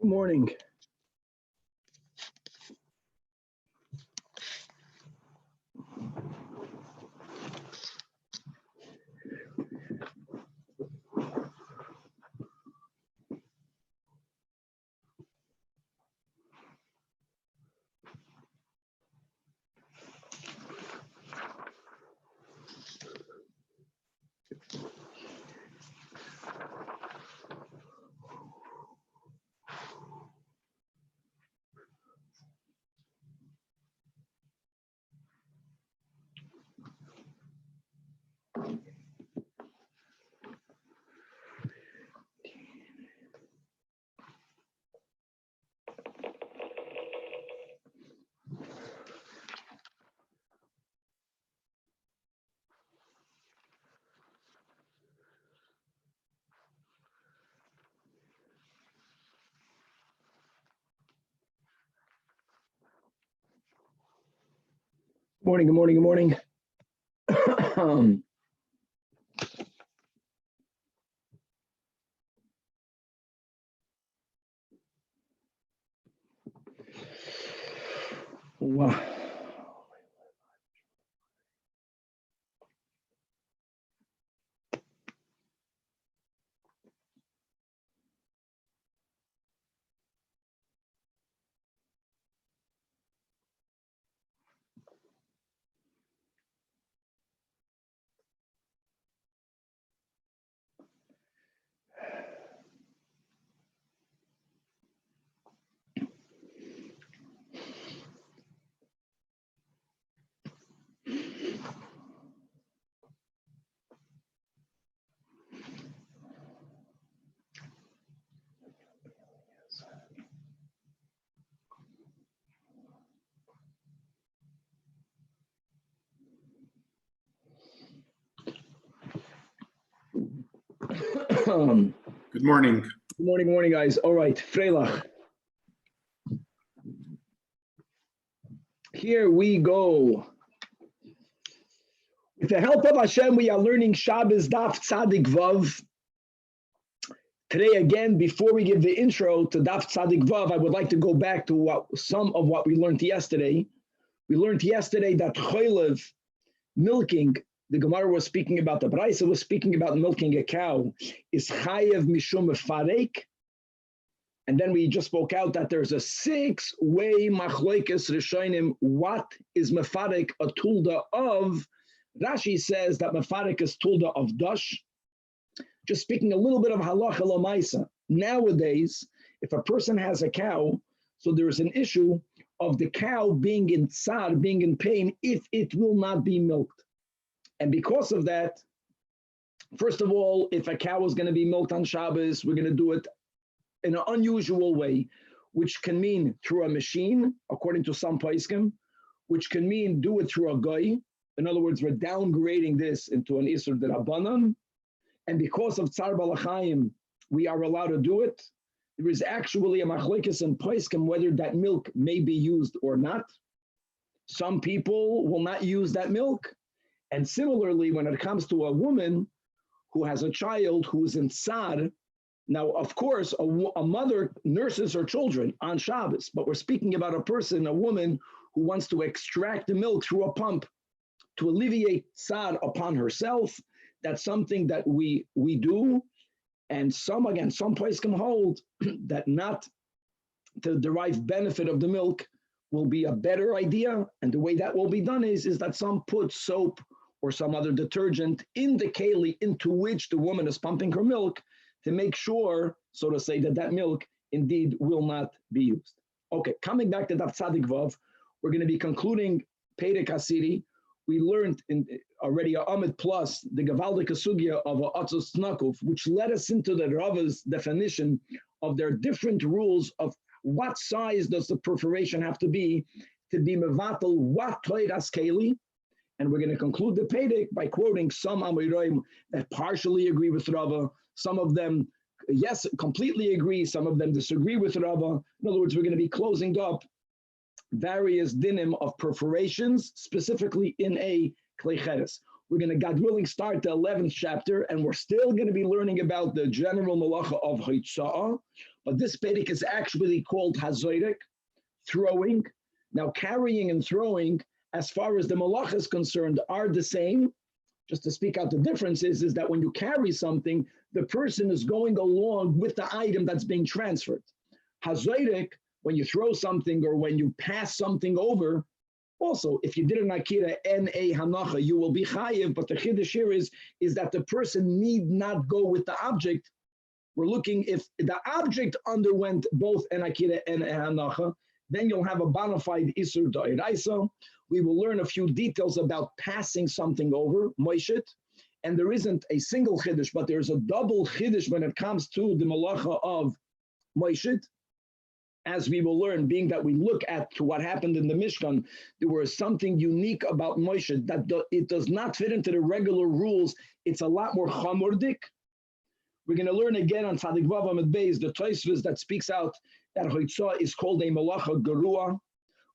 Good morning. Morning, good morning, good morning. Wow. Good morning. Good morning, guys. All right, Freilach. Here we go. With the help of Hashem, we are learning Shabbos Daf Tzadik Vav. Today, again, before we give the intro to Daf Tzadik Vav, I would like to go back to some of what we learned yesterday. We learned yesterday that cholev, milking, the Gemara was speaking about, the Brisa was speaking about milking a cow, is chayev mishum mefarek. And then we just spoke out that there's a 6-way machlokes rishonim. What is mefarek a tulda of? Rashi says that mefarek is tulda of dash. Just speaking a little bit of halacha l'maisa. Nowadays, if a person has a cow, so there's an issue of the cow being in tsar, being in pain, if it will not be milked. And because of that, first of all, if a cow is going to be milked on Shabbos, we're going to do it in an unusual way, which can mean through a machine, according to some poskim, which can mean do it through a goy. In other words, we're downgrading this into an isur d'rabbanan. And because of tsar balachayim, we are allowed to do it. There is actually a machlokes in poskim whether that milk may be used or not. Some people will not use that milk. And similarly, when it comes to a woman who has a child who is in tsar, now, of course, a mother nurses her children on Shabbos, but we're speaking about a person, a woman who wants to extract the milk through a pump to alleviate tsar upon herself. That's something that we do. And some places can hold that not to derive benefit of the milk will be a better idea. And the way that will be done is that some put soap or some other detergent in the keli into which the woman is pumping her milk to make sure, so to say, that that milk indeed will not be used. Okay, coming back to Daf Tzadik Vav, we're going to be concluding Perek Hasiri. We learned already a Amid Plus, the Gavaldik Sugya of a Atzos Snakuf, which led us into the Rava's definition of their different rules of what size does the perforation have to be mevatel what toiras keli. And we're going to conclude the Perek by quoting some Amoraim that partially agree with Rava. Some of them, yes, completely agree. Some of them disagree with Rava. In other words, we're going to be closing up various dinim of perforations, specifically in a klei cheres. We're going to, God willing, start the 11th chapter, and we're still going to be learning about the general malacha of Hitza'ah, but this Perek is actually called Hazoirek, throwing. Now, carrying and throwing, as far as the malach is concerned, are the same. Just to speak out the differences is that when you carry something, the person is going along with the item that's being transferred. Hazoirek, when you throw something or when you pass something over, also, if you did an akira and a hanacha, you will be chayiv, but the chiddush here is that the person need not go with the object. We're looking if the object underwent both an akira and a hanacha, then you'll have a bona fide isur da'iraisa. We will learn a few details about passing something over, moishit, and there isn't a single chiddush, but there's a double chiddush when it comes to the malacha of moishit. As we will learn, being that we look at what happened in the Mishkan, there was something unique about Moshe that it does not fit into the regular rules. It's a lot more chamordik. We're going to learn again on Tzadik Vav Amud Beis, the Tosfos that speaks out that Hoitzah is called a Malacha Gerua.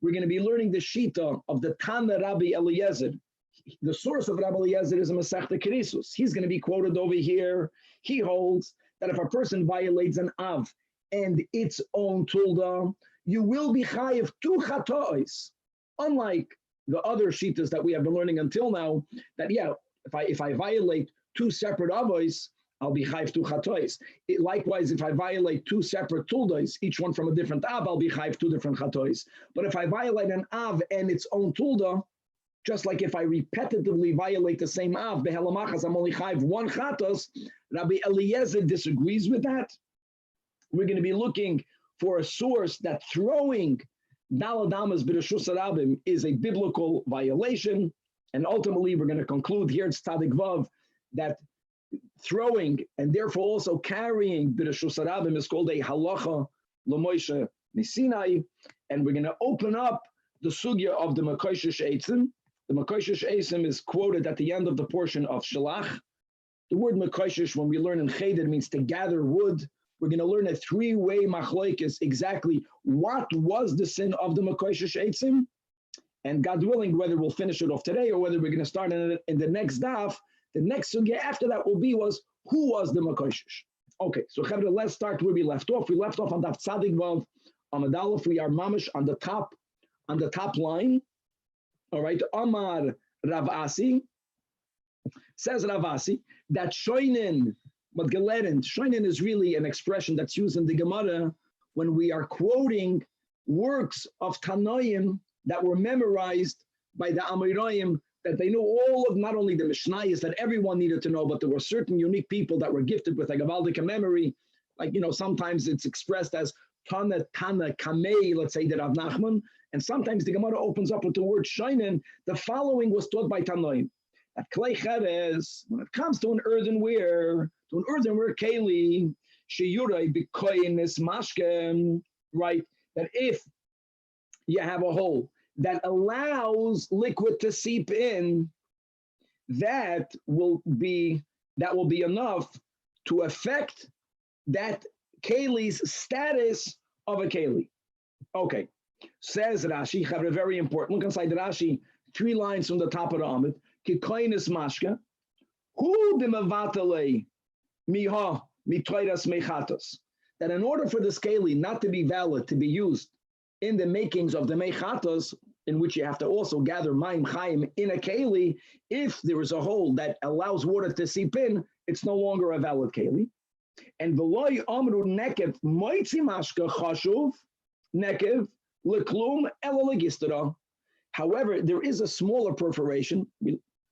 We're going to be learning the Shita of the Tana Rabbi Eliezer. The source of Rabbi Eliezer is a Masechta Kerisus. He's going to be quoted over here. He holds that if a person violates an Av, and its own tulda, you will be chayiv 2 chatois. Unlike the other shitas that we have been learning until now, that if I violate 2 separate avos, I'll be chayiv 2 chatois. Likewise, if I violate 2 separate tuldas, each one from a different av, I'll be chayiv 2 different chatois. But if I violate an av and its own tulda, just like if I repetitively violate the same av, behelamachas, I'm only chayiv 1 chatos. Rabbi Eliezer disagrees with that. We're going to be looking for a source that throwing daladamas b'reshus harabim is a biblical violation, and ultimately we're going to conclude here at Tzadik Vav that throwing and therefore also carrying b'reshus harabim is called a halacha l'Moshe Misinai, and we're going to open up the sugya of the Mekoshesh Eitzim. The Mekoshesh Eitzim is quoted at the end of the portion of Shalach. The word Mekoshesh, when we learn in Cheder, means to gather wood. We're going to learn a 3-way machlokes exactly what was the sin of the Mekoshesh Eitzim, and God willing, whether we'll finish it off today or whether we're going to start in the next daf. The next sugya after that will be who was the Mekoshesh. Okay, so Chavre, let's start where we left off. We left off on daf Tzadik Vav Amud Aleph. We are mamish on the top line. All right, Amar Rav Asi says Rav Asi that shoinen. But Geleren, shoinen is really an expression that's used in the Gemara when we are quoting works of Tanoim that were memorized by the Amoraim, that they know all of not only the Mishnayos that everyone needed to know, but there were certain unique people that were gifted with a Gavaldic memory. Like, sometimes it's expressed as Tana, Kamei, let's say, the Rav Nachman, and sometimes the Gemara opens up with the word shoinen. The following was taught by Tanoim. That Klei Cheres, when it comes to an earthenware keli, shiur b'koyin mashke, right? That if you have a hole that allows liquid to seep in, that will be enough to affect that keli's status of a keli. Okay, says Rashi, very important. Look inside Rashi, 3 lines from the top of the Amud. Kikoinis mashka, who the mevatale miha mitoiras mechatos. That in order for the keli not to be valid, to be used in the makings of the mechatos, in which you have to also gather mayim chayim in a keli, if there is a hole that allows water to seep in, it's no longer a valid keli. And v'loy amru nekev moitzi mashka chashuv nekev leklum ela legistera. However, there is a smaller perforation,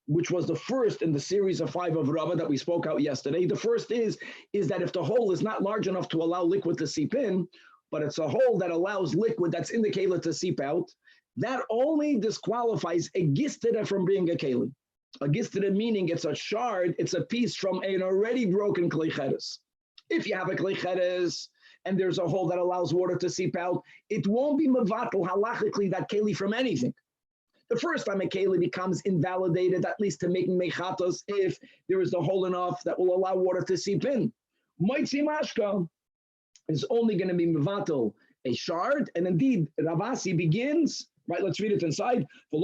which was the first in the series of 5 of Rabbi that we spoke out yesterday. The first is that if the hole is not large enough to allow liquid to seep in, but it's a hole that allows liquid that's in the keli to seep out, that only disqualifies a gistera from being a keli. A gistera meaning it's a shard, it's a piece from an already broken klei cheres. If you have a klei cheres and there's a hole that allows water to seep out, it won't be mevatel halachically that keli from anything. The first time a keli becomes invalidated, at least to making mechatos, if there is a hole enough that will allow water to seep in. Moitzi mashka is only going to be mevatel a shard, and indeed Rav Asi begins, right, let's read it inside. In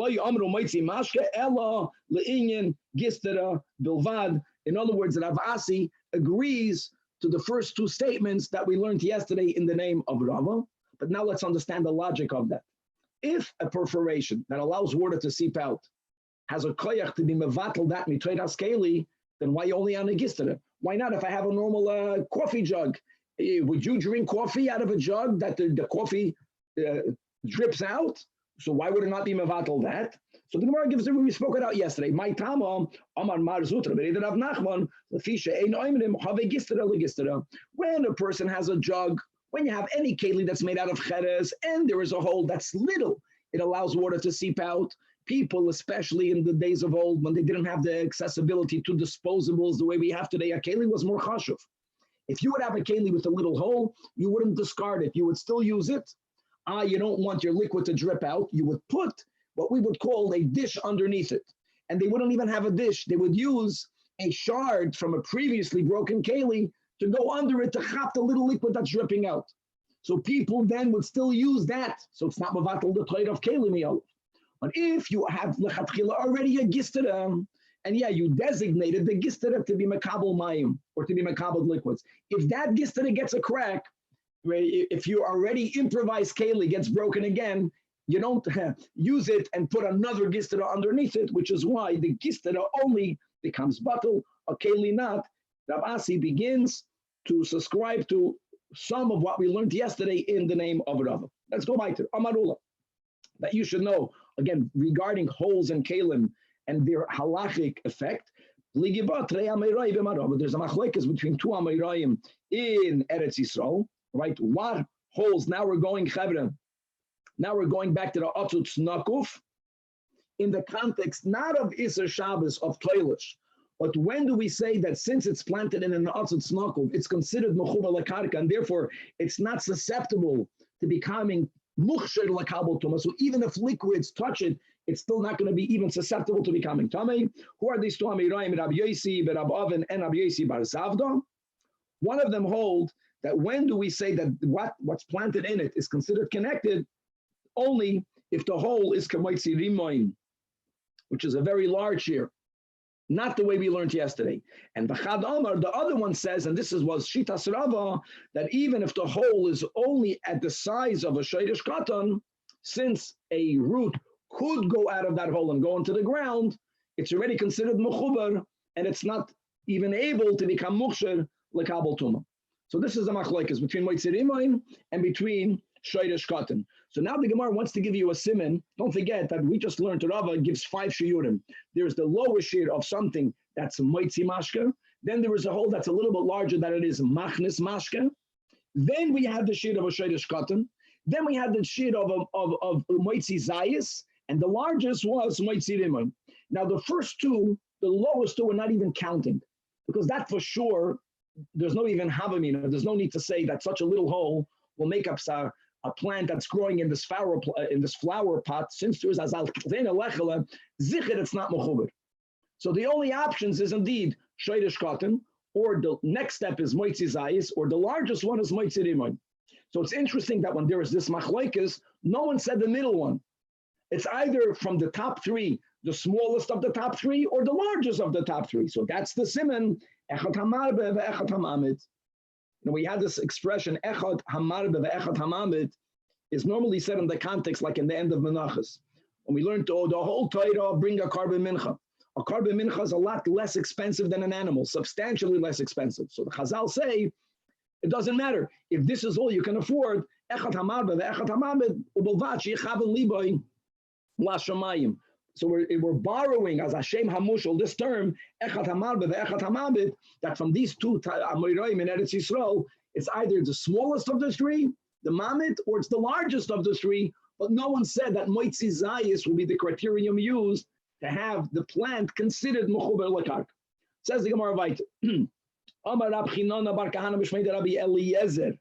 other words, Rav Asi agrees to the first two statements that we learned yesterday in the name of Rava. But now let's understand the logic of that. If a perforation that allows water to seep out has a koyach to be mevatel that mitreidas keli, then why only on a gistera? Why not if I have a normal coffee jug? Would you drink coffee out of a jug that the coffee drips out? So why would it not be mevatel that? So the Gemara gives it, we spoke it out yesterday. My tama, Amar Mar Zutra, Rav Nachman, Lefisha, Ein Oimrim, Have Gistera Legistera. When a person has a jug, when you have any keli that's made out of cheres, and there is a hole that's little, it allows water to seep out. People, especially in the days of old, when they didn't have the accessibility to disposables the way we have today, a keli was more chashuv. If you would have a keli with a little hole, you wouldn't discard it. You would still use it. You don't want your liquid to drip out. You would put what we would call a dish underneath it. And they wouldn't even have a dish. They would use a shard from a previously broken keli to go under it to chop the little liquid that's dripping out. So people then would still use that. So it's not mevatel the trade of keli miyal. But if you have lechatchila already a gistera, and you designated the gistera to be mekabel mayim, or to be mekabel liquids. If that gistera gets a crack, if you already improvised keli gets broken again, you don't use it and put another gistera underneath it, which is why the gistera only becomes batel, a keli not. Rav Asi begins to subscribe to some of what we learned yesterday in the name of Rava. Let's go back to Amarullah. That you should know, again, regarding holes and kalim and their halachic effect. There's a machlekes between two Amirayim in Eretz Yisrael, right? What holes? Now we're going, Chevra. Now we're going back to the Atzut Nakuf in the context not of Isser Shabbos of Toilish, but when do we say that since it's planted in an Atzut Nakuf, it's considered Mechuba Lakarka, and therefore it's not susceptible to becoming Mukhshir Lakabel Tuma. So even if liquids touch it, it's still not going to be even susceptible to becoming Tamei. Who are these two Amirayim? Rabbi Yosi, Rabbi Oven, and Rabbi Yosi Bar Zavda. One of them hold that when do we say that what's planted in it is considered connected? Only if the hole is Kamoitzi Rimoin, which is a very large shiur, not the way we learned yesterday. And the Chad Amar, the other one says, and this was Shitas Rava, that even if the hole is only at the size of a Sheidish Katan, since a root could go out of that hole and go into the ground, it's already considered Mechubar, and it's not even able to become Mukhshir Lekabel Tuma. So this is the machlokes between Moitzi Rimoin and between Sheidish Katan. So now the Gemara wants to give you a siman. Don't forget that we just learned Rava gives 5 shiurim. There's the lower shiur of something that's Moitzi Mashka. Then there is a hole that's a little bit larger that it is Machnis Mashka. Then we have the shiur of a Sheidish Katan. Then we have the shiur of Moitzi Zayis, and the largest was Moitzi Rimon. Now the first two, the lowest two, are not even counting, because that for sure, there's no even Havamina. There's no need to say that such a little hole will make up a plant that's growing in this flower pot. Since there is azal zichir, it's not mechuber. So the only options is indeed Sheidish Katan, or the next step is Moitzi Zayis, or the largest one is Moitzi Rimon. So it's interesting that when there is this machlokes, no one said the middle one. It's either from the top 3, the smallest of the top 3, or the largest of the top 3. So that's the siman, echad hamarbe ve'echad hamamid. Now we had this expression, echad hamarbe ve'echad hamamid, is normally said in the context like in the end of Menachos. When we learned the whole Torah, bring a carbon mincha. A carbon mincha is a lot less expensive than an animal, substantially less expensive. So the Chazal say, it doesn't matter. If this is all you can afford, echad hamarbe ve'echad hamamid, u'bolvat she'yichaven liboy l'shamayim. So we're borrowing as Hashem Hamushal this term, echad hamarbe ve'echad hamamid, that from these two Amoraim in Eretz Yisrael, it's either the smallest of the 3, the mamid, or it's the largest of the 3, but no one said that Moitzi Zayis will be the criterion used to have the plant considered Mechuber Lakark. Says the Gemara Vayt, Amar Rab Chinona bar Kahana b'shmei Rabbi Eliezer,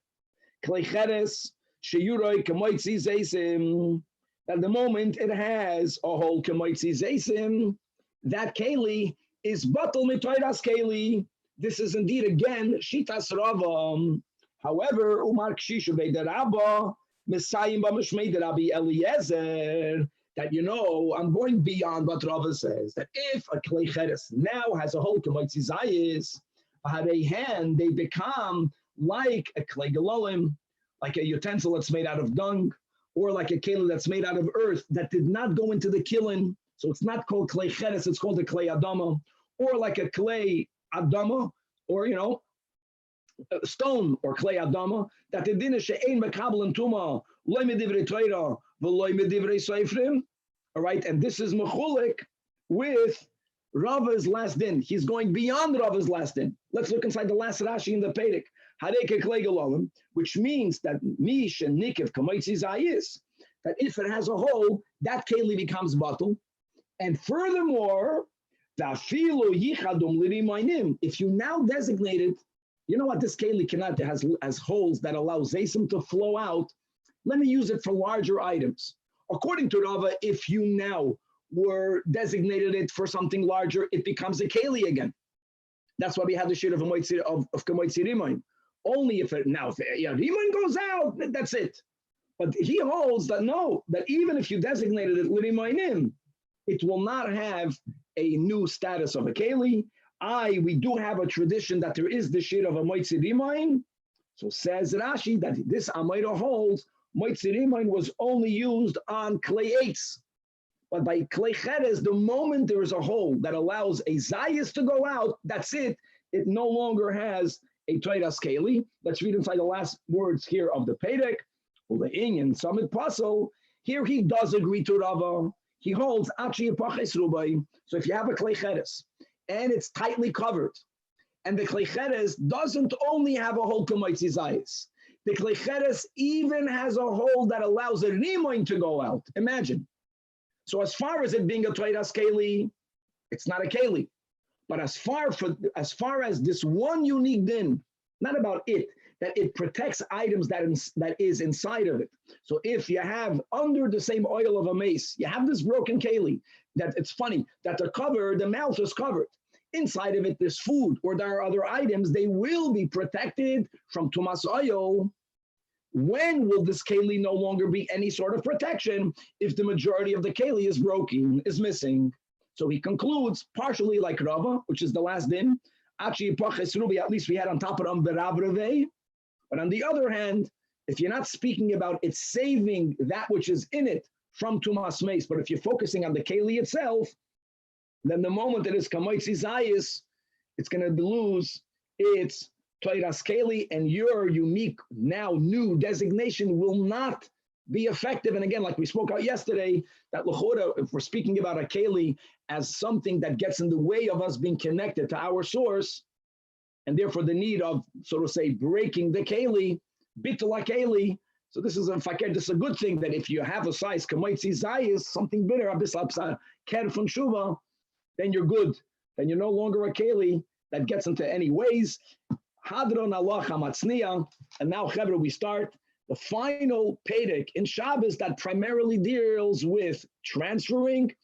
Klei Cheres, Sheyuroi Kemoitzi Zeisim. At the moment it has a whole Kemoitzi Zeisim, that Keli is Batal Mitoidas Keli. This is indeed again Shitas Rava. However, Umar Kshishu Beiderabba, Messiah Bamishmei Rabbi Eliezer, that I'm going beyond what Rava says, that if a Klei Cheres now has a whole Kemoitzi Zayis, hand, they become like a klei galolim, like a utensil that's made out of dung, or like a keli that's made out of earth that did not go into the kiln. So it's not called klei cheres, it's called a klei adama, or like a klei adama, or a stone or klei adama, that the din is she'ein mekabel and tuma, loy medivrei Torah, v'loy medivrei seifrim. All right, and this is mechulik with Rava's last din. He's going beyond Rava's last din. Let's look inside the last Rashi in the Perek. Hareke klei galolim, which means that mish and nikev kamoitzi zayis, that if it has a hole, that keli becomes batul. And furthermore, if you now designate it, you know what, this keli cannot has holes that allow zaysim to flow out. Let me use it for larger items. According to Rava, if you now were designated it for something larger, it becomes a keli again. That's why we have the shiur of kamoitzi rimayin. Only if rimayin goes out, that's it. But he holds that no, that even if you designated it l'rimayinim, it will not have a new status of a keli. We do have a tradition that there is the shiur of a moitzi rimayin. So says Rashi that this Amida holds moitzi rimayin was only used on klei eitz. But by klei cheres, the moment there is a hole that allows a zayis to go out, that's it. It no longer has a toiras keli. Let's read inside the last words here of the Perek. In Summit Puzzle, here he does agree to Rava. He holds achi epaches rubai. So if you have a klei cheres and it's tightly covered, and the klei cheres doesn't only have a hole kamoitzi zayis, the klei cheres even has a hole that allows a rimayin to go out. Imagine. So as far as it being a toiras keli, it's not a keli. But as far as this one unique din, not about it, that it protects items that is inside of it. So if you have under the same oil of a mace, you have this broken keli, that it's funny, that the mouth is covered. Inside of it, there's food, or there are other items, they will be protected from tumas oil. When will this keli no longer be any sort of protection? If the majority of the keli is broken, is missing. So he concludes, partially like Rava, which is the last din, at least we had on top of them berav revei. But on the other hand, if you're not speaking about it saving that which is in it from tumas meis, but if you're focusing on the keli itself, then the moment it is kamoitzi zayis, it's going to lose its toiras keli, and your unique, now new designation will not be effective. And again, like we spoke out yesterday, that l'chora, if we're speaking about a keli as something that gets in the way of us being connected to our source, and therefore the need of, so to say, breaking the keli, bittul keli. So this is a good thing that if you have a size kamoitzi zayis, something bitter, ker fun shuva, then you're good. Then you're no longer a keli that gets into any ways. Hadron Allah hamatzniya, and now Chevra, we start the final Perek in Shabbos that primarily deals with transferring.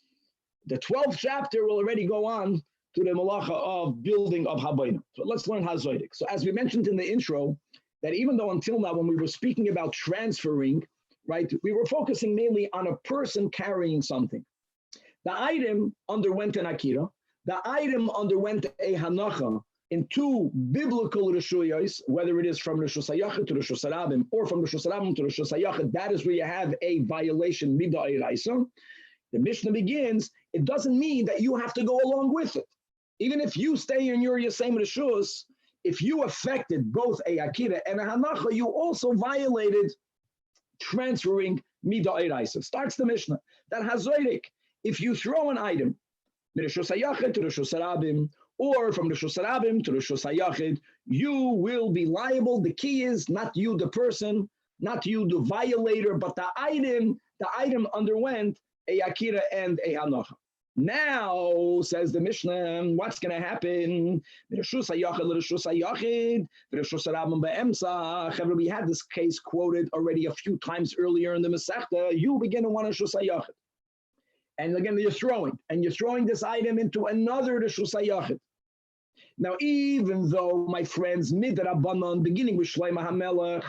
The 12th chapter will already go on to the malacha of building of Habayim. So let's learn Hazoidik. So as we mentioned in the intro, that even though until now when we were speaking about transferring, right, we were focusing mainly on a person carrying something. The item underwent an akira. The item underwent a hanacha in two biblical reshuyos, whether it is from Reshus HaYachid to Reshus HaRabim or from Reshus HaRabim to Reshus HaYachid, that is where you have a violation mid'oraisa. The Mishnah begins, it doesn't mean that you have to go along with it. Even if you stay in your same Reshus, if you affected both a akira and a hanacha, you also violated transferring mid'oraisa. Starts the Mishnah, that hazoidik, if you throw an item, Reshus HaYachid to Reshus HaRabim, or from the Reshus HaRabim to the Reshus HaYachid, you will be liable. The key is not you, the person, not you, the violator, but the item underwent a akira and a hanacha. Now, says the Mishnah, what's going to happen? Reshus HaYachid, Reshus HaYachid, Reshus HaRabim be'emsa. We had this case quoted already a few times earlier in the Masechta. You begin to want Reshus HaYachid. And again, you're throwing this item into another Reshus HaYachid. Now, even though, my friends, midrabanan, beginning with Shlomo HaMelech,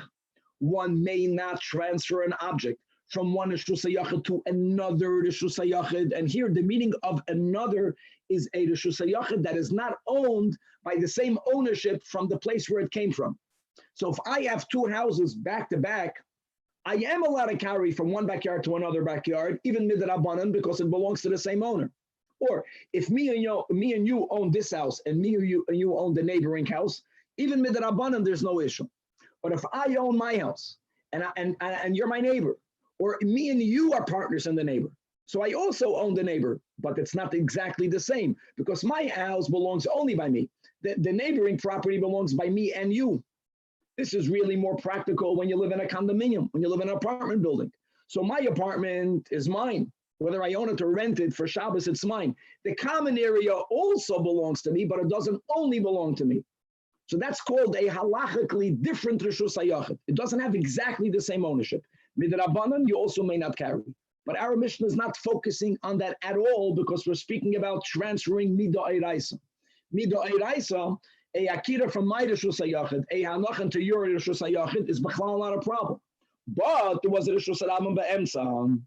one may not transfer an object from one Reshus HaYachid to another Reshus HaYachid. And here, the meaning of another is a Reshus HaYachid that is not owned by the same ownership from the place where it came from. So if I have two houses back to back, I am allowed to carry from one backyard to another backyard, even midrabanan, because it belongs to the same owner. Or if me and you own this house and me and you own the neighboring house, even midrabanan, there's no issue. But if I own my house and you're my neighbor, or me and you are partners in the neighbor, so I also own the neighbor, but it's not exactly the same because my house belongs only by me. The neighboring property belongs by me and you. This is really more practical when you live in a condominium, when you live in an apartment building. So my apartment is mine. Whether I own it or rent it for Shabbos, it's mine. The common area also belongs to me, but it doesn't only belong to me. So that's called a halachically different Reshus HaYachid. It doesn't have exactly the same ownership. Midrabanan, you also may not carry. But our Mishnah is not focusing on that at all because we're speaking about transferring Midah Eiraisa. Midah Eiraisa, a akira from my Reshus HaYachid, a hanachan to your Reshus HaYachid is b'chlal not a problem. But there was a Reshus HaRabim be'emsa.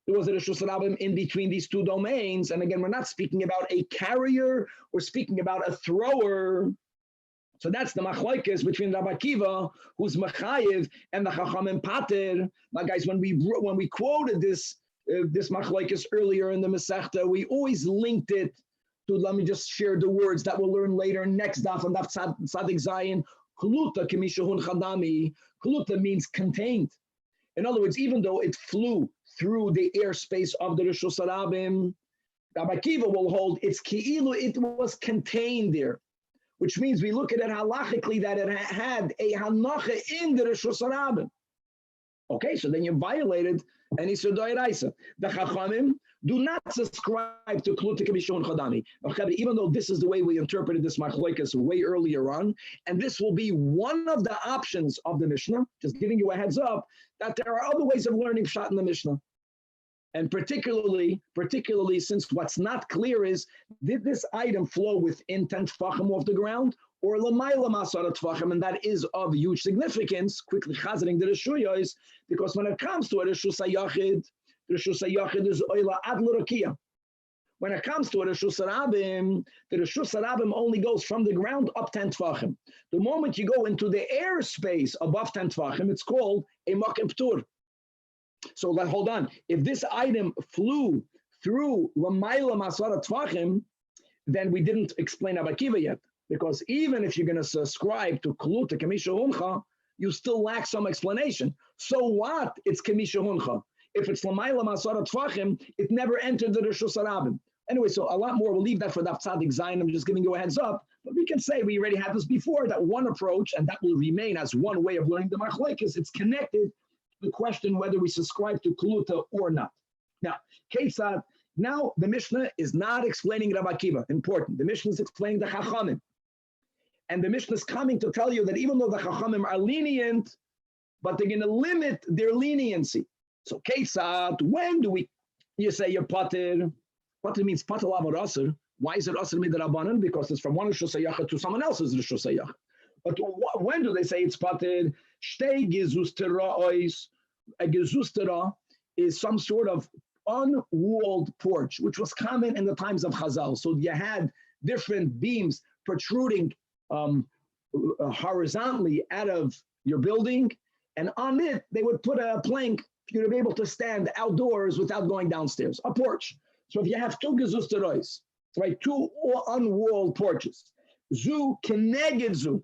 There was a Reshus HaRabim in between these two domains. And again, we're not speaking about a carrier, we're speaking about a thrower. So that's the machlokes between Rabbi Akiva, who's mechayiv, and the Chachamim pater. Now, guys, when we quoted this machlokes earlier in the Masechta, we always linked it to. Let me just share the words that we'll learn later. Next daf on daf tzadik zayin. Kluta kemishahun chadami. Kluta means contained. In other words, even though it flew through the airspace of the Reshus HaRabim, Rabbi Akiva will hold it's ki'ilu, it was contained there. Which means we look at it halachically that it had a hanacha in the Reshus HaRabim. Okay, so then you violated any Sudai Raisa. The Chachamim do not subscribe to Kluta Kemishon Chadami. Even though this is the way we interpreted this machlokes way earlier on, and this will be one of the options of the Mishnah, just giving you a heads up, that there are other ways of learning Pshat in the Mishnah. And particularly since what's not clear is, did this item flow within 10 tefachim off the ground, or l'mayla masara tefachim, and that is of huge significance, quickly chazering the reshuyos, because when it comes to a Reshus HaYachid, the Reshus HaYachid is oila ad l'rakia. When it comes to a Reshus HaRabim, the Reshus HaRabim only goes from the ground up 10 tefachim. The moment you go into the airspace above 10 tefachim, it's called a makom ptur. So hold on. If this item flew through Lamayla Masara Tvachim, then we didn't explain Rabbi Akiva yet. Because even if you're going to subscribe to Kluta Kamisha Huncha, you still lack some explanation. So what? It's Kamisha Huncha. If it's Lamayla Masara Tvachim, it never entered the Reshus HaRabim. Anyway, so a lot more. We'll leave that for Daf Tzadik Zayin. I'm just giving you a heads up. But we can say we already had this before, that one approach, and that will remain as one way of learning the machlokes, it's connected the question whether we subscribe to Kluta or not. Now, Ketzad, now the Mishnah is not explaining Rabbi Akiva, important. The Mishnah is explaining the Chachamim. And the Mishnah is coming to tell you that even though the Chachamim are lenient, but they're going to limit their leniency. So Ketzad, when do you say you're pater? Pater means pater lav asr. Why is it asr midrabanan? Because it's from one Reshus HaYachid to someone else's Reshus HaYachid. But when do they say it's pater? Shtei gezustera ois. A gezustera is some sort of unwalled porch, which was common in the times of Chazal. So you had different beams protruding horizontally out of your building, and on it they would put a plank for you to be able to stand outdoors without going downstairs, a porch. So if you have two gezusterois, right, two unwalled porches, zu keneged zu.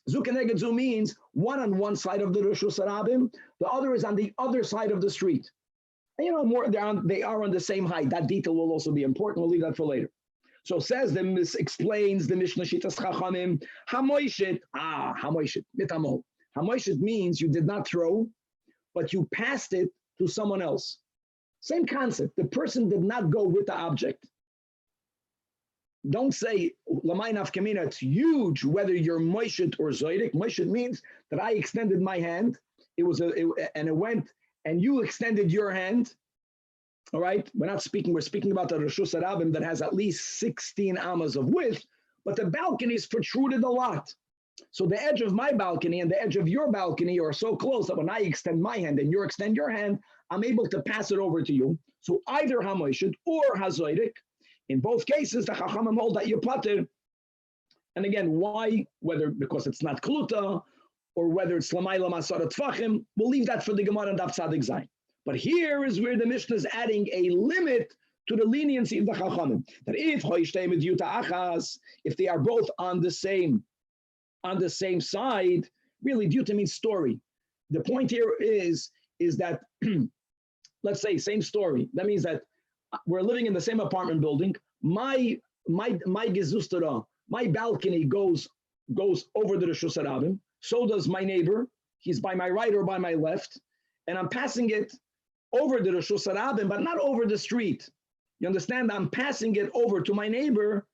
Zu keneged zu means one on one side of the Reshus HaRabim, the other is on the other side of the street. And they are on the same height. That detail will also be important. We'll leave that for later. So says this explains the Mishnah Shitas Chachamim. Hamoishet, mitamol. Hamoishet means you did not throw, but you passed it to someone else. Same concept. The person did not go with the object. Don't say, Lamai nafkamina, it's huge, whether you're moishet or zoidik. Moishet means that I extended my hand, and it went, and you extended your hand. All right? We're speaking about the Reshus HaRabim that has at least 16 amas of width, but the balconies protruded a lot. So the edge of my balcony and the edge of your balcony are so close that when I extend my hand and you extend your hand, I'm able to pass it over to you. So either hamoishet or hazoidik. In both cases, the Chachamim hold that you're pater. And again, why? Whether because it's not kluta, or whether it's lamayla masara tfachim, we'll leave that for the Gemara and Daf Tzadik Zayin. But here is where the Mishnah is adding a limit to the leniency of the Chachamim. That if they are both on the same side, really dyuta means story. The point here is that let's say same story. That means that we're living in the same apartment building. My gezustara, my balcony goes over the Rishus Harabim. So does my neighbor. He's by my right or by my left, and I'm passing it over the Rishus Harabim, but not over the street. You understand? I'm passing it over to my neighbor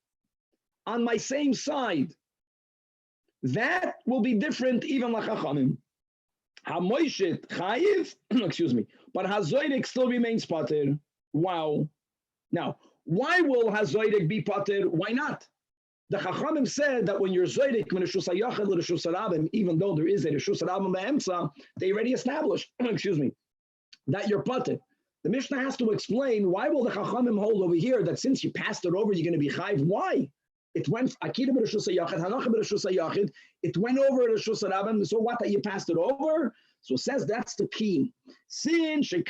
on my same side. That will be different even lachachamim. HaMoishit chayiv, excuse me, but hazoydik still remains pater. Wow. Now, why will hazoydik be pater? Why not? The Chachamim said that when you're zoydik min reshus hayachid l'reshus harabim, even though there is a reshus harabim be'emtza, they already established, excuse me, that you're pater. The Mishnah has to explain why will the Chachamim hold over here that since you passed it over, you're going to be chayiv. Why? It went akida b'reshus hayachid, hanacha b'reshus hayachid. It went over reshus harabim. So what? That you passed it over? So it says that's the key. Since this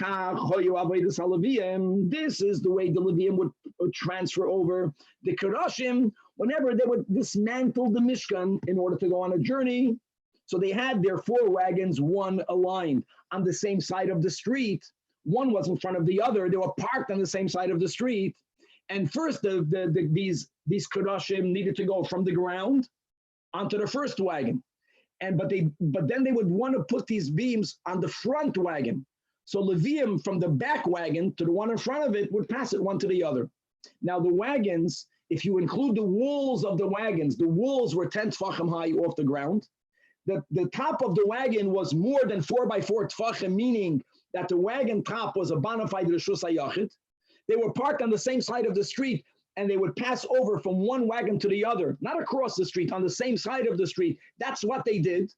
is the way the Levium would transfer over the Keroshim whenever they would dismantle the Mishkan in order to go on a journey. So they had their 4 wagons, one aligned on the same side of the street. One was in front of the other. They were parked on the same side of the street. And first, these Keroshim needed to go from the ground onto the first wagon. But then they would want to put these beams on the front wagon. So Levium from the back wagon to the one in front of it would pass it one to the other. Now the wagons, if you include the walls of the wagons, the walls were 10 tfachim high off the ground. The top of the wagon was more than 4 by 4 tfachim, meaning that the wagon top was a bona fide reshus hayachid. They were parked on the same side of the street, and they would pass over from one wagon to the other, not across the street, on the same side of the street. That's what they did.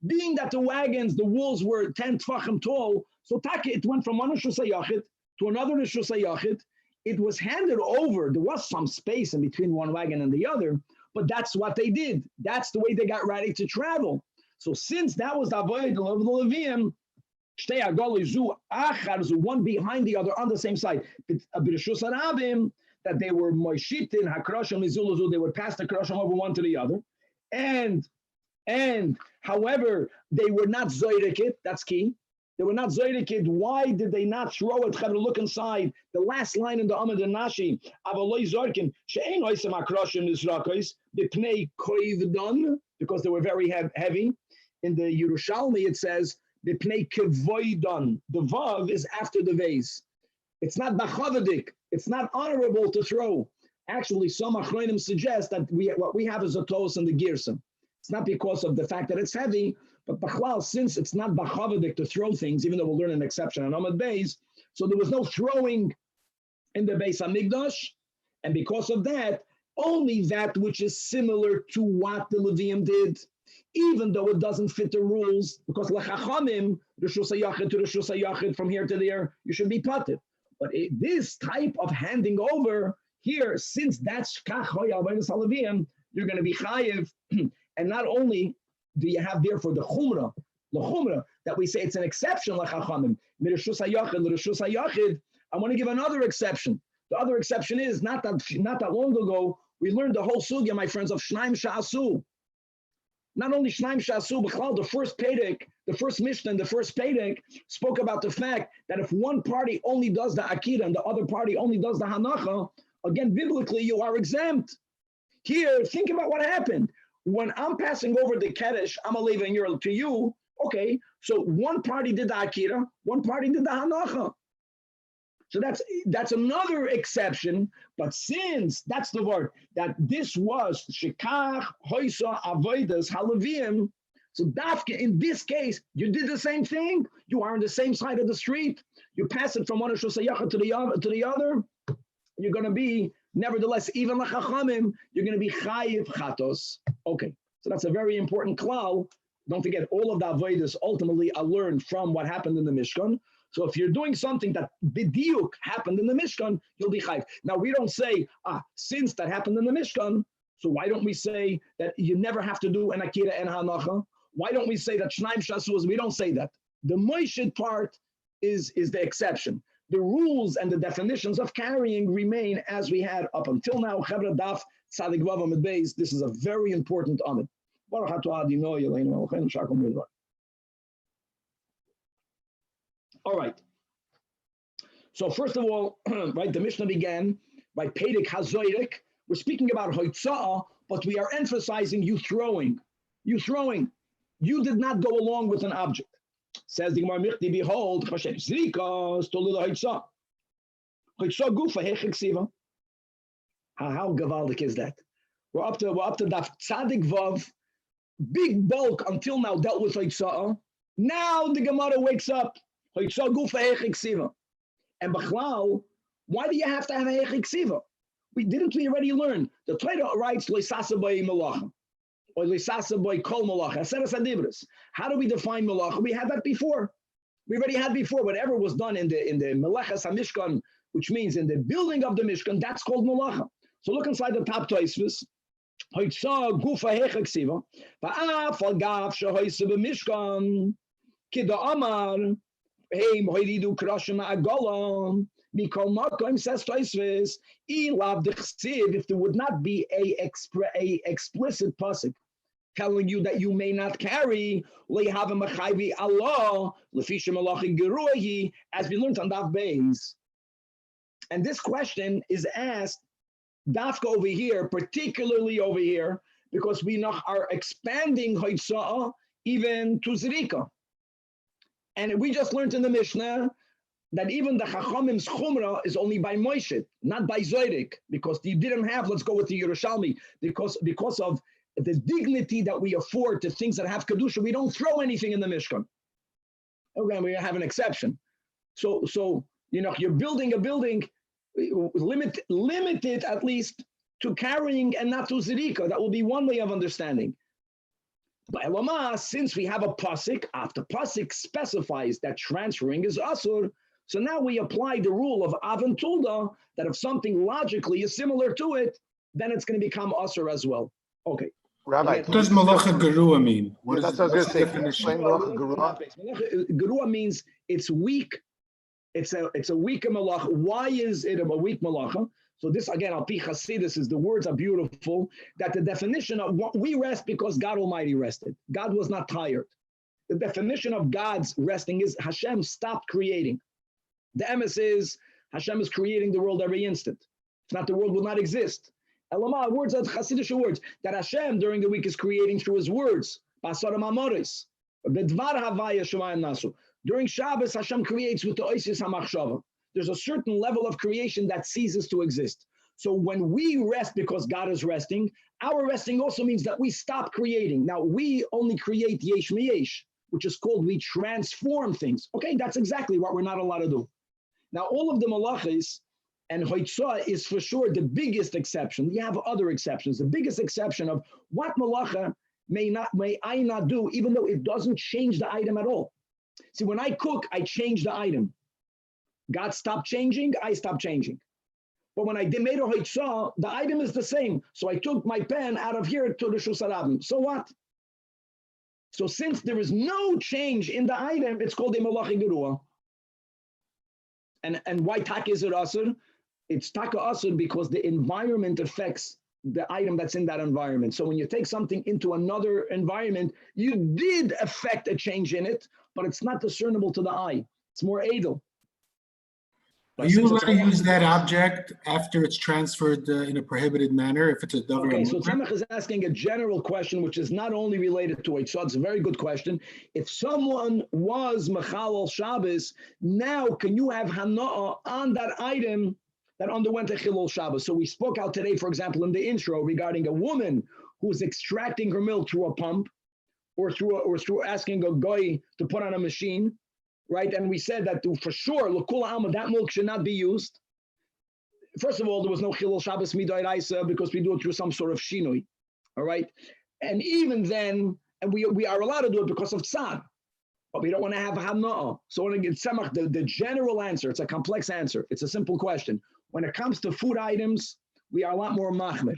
Being that the wagons, the walls were 10 tfachim tall, so it went from one reshus hayachid to another reshus hayachid. It was handed over. There was some space in between one wagon and the other, but that's what they did. That's the way they got ready to travel. So since that was the avoid of the Levium, one behind the other on the same side. That they were moishitin hakrashim mizulazu, they would pass the krashim over one to the other, and however they were not zoydikit. That's key. They were not zoydikit. Why did they not throw it? Look inside the last line in the Amud Nashi. Avaloi zorkin she'ein oisem hakrashim nizrakos b'pnei koivdon, because they were very heavy. In the Yerushalmi it says b'pnei kevoidon. The vav is after the vase. It's not bachavadik. It's not honorable to throw. Actually, some achronim suggest that what we have is a tos in the girsim. It's not because of the fact that it's heavy, but bachlal, since it's not bachavadik to throw things, even though we'll learn an exception on Amud Beis, so there was no throwing in the Beis Hamikdash, and because of that, only that which is similar to what the Levium did, even though it doesn't fit the rules, because lechachamim, reshus hayachid to reshus hayachid, from here to there, you should be pater. But this type of handing over here, since that's kach hoya avodas haLevium, you're going to be chayiv. And not only do you have therefore the chumrah that we say it's an exception lechachamim mireshus hayachid l'reshus hayachid. I want to give another exception. The other exception is not that long ago we learned the whole sugya, my friends, of shnaim sha'asu. Not only shnaim sha'asu, but the first Perek, the first Mishnah and the first Perek spoke about the fact that if one party only does the akira and the other party only does the hanacha, again, biblically, you are exempt. Here, think about what happened. When I'm passing over the Kaddish, I'm a lever and you're to you, okay, so one party did the akira, one party did the hanacha. So that's another exception, but since that's the word, that this was shikach hoisa avodas haLevium, so dafka in this case, you did the same thing. You are on the same side of the street. You pass it from one reshus hayachid to the other. You're going to be, nevertheless, even lachachamim, you're going to be chayiv chatos. Okay, so that's a very important klal. Don't forget, all of the avodas ultimately are learned from what happened in the Mishkan. So if you're doing something that b'diuk happened in the Mishkan, you'll be chayv. Now we don't say, since that happened in the Mishkan, so why don't we say that you never have to do an akira and hanacha? Why don't we say that shnaim shasus? We don't say that. The moishid part is the exception. The rules and the definitions of carrying remain as we had up until now. Chevra daf tzadik vav amid beis. This is a very important amid. All right. So first of all, right, the Mishnah began by Pedig Hazoyrek. We're speaking about hoitzah, but we are emphasizing you throwing. You throwing. You did not go along with an object. Says the Gemara, Michti, behold, Zrika stole the hoitzah. Hoitzah gufa hechiksiva. How gavaldik is that? We're up to Daf Tzadik Vav. Big bulk until now dealt with hoitzah. Now the Gemara wakes up. Hoitzah gufa hechiksiva. And Bachlal, why do you have to have a hechiksiva? We already learn? The Torah writes Leisasa by Malacha or Leisasa by Kol Malacha. Aseres Adibris. How do we define Malacha? We had that before. We already had before. Whatever was done in the Melechas HaMishkan, which means in the building of the Mishkan, that's called Malacha. So look inside the top Tosfos. Hoitzah gufa hechiksiva. Va'af al gav shehoyse b'Mishkan kida amar heim hoyridu krashim ha'agolam. Mikol Makom says Tosfos, if there would not be a explicit pasuk telling you that you may not carry, as we learned on Daf Beis. And this question is asked dafka over here, particularly over here, because we are expanding hoitzah even to zrika. And we just learned in the Mishnah that even the Chachamim's Chumrah is only by Moshe, not by Zoyrek, because you didn't have, let's go with the Yerushalmi, because of the dignity that we afford to things that have Kedusha, we don't throw anything in the Mishkan. Okay, we have an exception. So you're building a building, limited at least to carrying and not to Zerika. That will be one way of understanding. But Elama, since we have a pasuk, after pasuk specifies that transferring is asur, so now we apply the rule of Avon Tulda, that if something logically is similar to it, then it's going to become asur as well. Okay. Rabbi, what does Malacha Gerua mean? What is the definition? Malacha Gerua means it's weak. It's a weak Malacha. Why is it a weak Malacha? So this, again, Al Pi Chasidus, is the words are beautiful, that the definition of what we rest because God Almighty rested. God was not tired. The definition of God's resting is Hashem stopped creating. The emes is Hashem is creating the world every instant. If not, the world will not exist. Elama, words are Hasidic words, that Hashem during the week is creating through his words. During Shabbos, Hashem creates with the Oisis HaMachshava. There's a certain level of creation that ceases to exist. So when we rest because God is resting, our resting also means that we stop creating. Now, we only create yesh miyesh, which is called we transform things. Okay, that's exactly what we're not allowed to do. Now, all of the malachis, and hoitzah is for sure the biggest exception. You have other exceptions. The biggest exception of what malacha may I not do, even though it doesn't change the item at all. See, when I cook, I change the item. God stopped changing, I stopped changing. But when I made a hoitzah, the item is the same. So I took my pen out of here to the shusarabim. So what? So since there is no change in the item, it's called a malachi gerua. And why taka is it asur? It's taka asur because the environment affects the item that's in that environment. So when you take something into another environment, you did affect a change in it, but it's not discernible to the eye. It's more edel. Are you allowed to use that object after it's transferred in a prohibited manner, if it's a davar? Okay, so Tanach is asking a general question, which is not only related to it. So it's a very good question. If someone was mechalal Shabbos, now can you have hana'ah on that item that underwent a chilul Shabbos? So we spoke out today, for example, in the intro regarding a woman who is extracting her milk through a pump or through asking a guy to put on a machine. Right, and we said that for sure, l'kula alma, that milk should not be used. First of all, there was no chilul Shabbos midairaisa because we do it through some sort of shinui. All right, and even then, and we are allowed to do it because of tzad. but we don't want to have hana'ah. So when I get tzemach, the general answer, it's a complex answer. It's a simple question. When it comes to food items, we are a lot more machmir,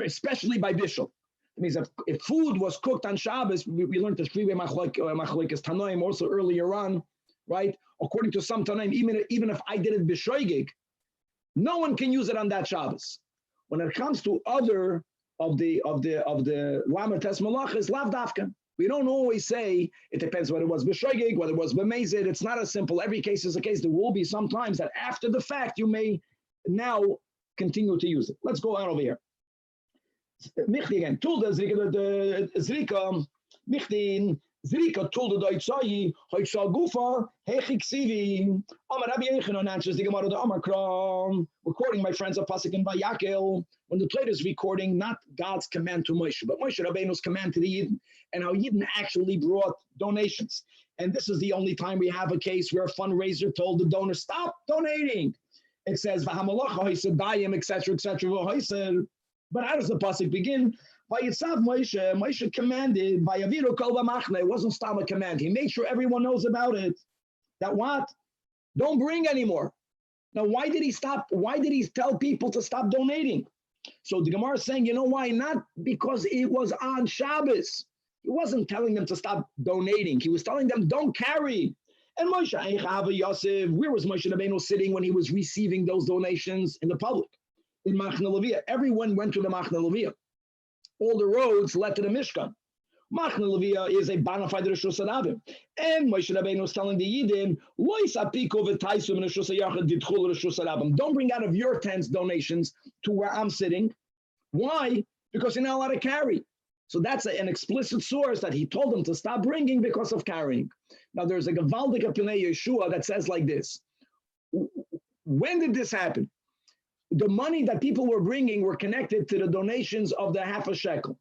especially by bishul. It means if food was cooked on Shabbos, we learned the three-way machlokes tanoim also earlier on, right? According to some tanoim, even if I did it b'shoigig, no one can use it on that Shabbos. When it comes to other of the lamates malachas, lav dafka. We don't always say it depends whether it was b'shoigig, whether it was b'mezid. It's not as simple. Every case is a case. There will be sometimes that after the fact you may now continue to use it. Let's go on over here. Michti again. Tulda zrika michtin zrika tulda doitzayi hoitza gufa hechiksivi. Amar Rabbi Yechanan answers the Gemara the Amar Kram. We're quoting my friends of Pasuk in Vayakel when the Torah is recording not God's command to Moshe, but Moshe Rabbeinu's command to the Yidden, and how Yidden actually brought donations. And this is the only time we have a case where a fundraiser told the donor, stop donating. It says, etc., etc. But how does the pasuk begin? Moshe commanded, it wasn't stop a command. He made sure everyone knows about it. That what? Don't bring anymore. Now, why did he stop? Why did he tell people to stop donating? So the Gemara is saying, you know why? Not because it was on Shabbos. He wasn't telling them to stop donating. He was telling them, don't carry. And Moshe, where was Moshe Rabbeinu sitting when he was receiving those donations? In the public, in Machne Leviah. Everyone went to the Machne Leviah. All the roads led to the Mishkan. Machne Leviah is a bona fide Rishus Harabim. And Moshe Rabbeinu was telling the Yidden, don't bring out of your tents donations to where I'm sitting. Why? Because you're not allowed to carry. So that's an explicit source that he told them to stop bringing because of carrying. Now there's a Gavaldik Apinei Yeshua that says like this. When did this happen? The money that people were bringing were connected to the donations of the half a shekel.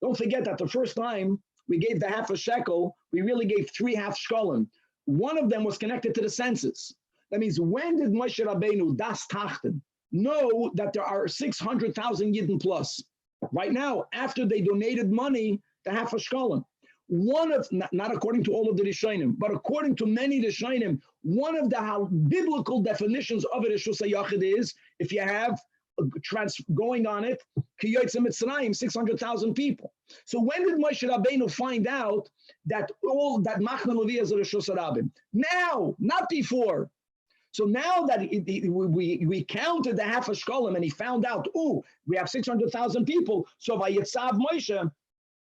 Don't forget that the first time we gave the half a shekel, we really gave 3 half shkolim. One of them was connected to the census. That means when did Moshe Rabbeinu das tachten know that there are 600,000 Yidden plus? Right now, after they donated money, the half a shkolim. One of, not according to all of the Rishonim, but according to many Rishonim, one of the biblical definitions of it is if you have going on it, 600,000 people. So when did Moshe Rabbeinu find out that all that Machne Leviah is a Rishus Harabim? Now, not before. So now that we counted the half a shkolim and he found out, oh, we have 600,000 people. So by Yitzav Moshe,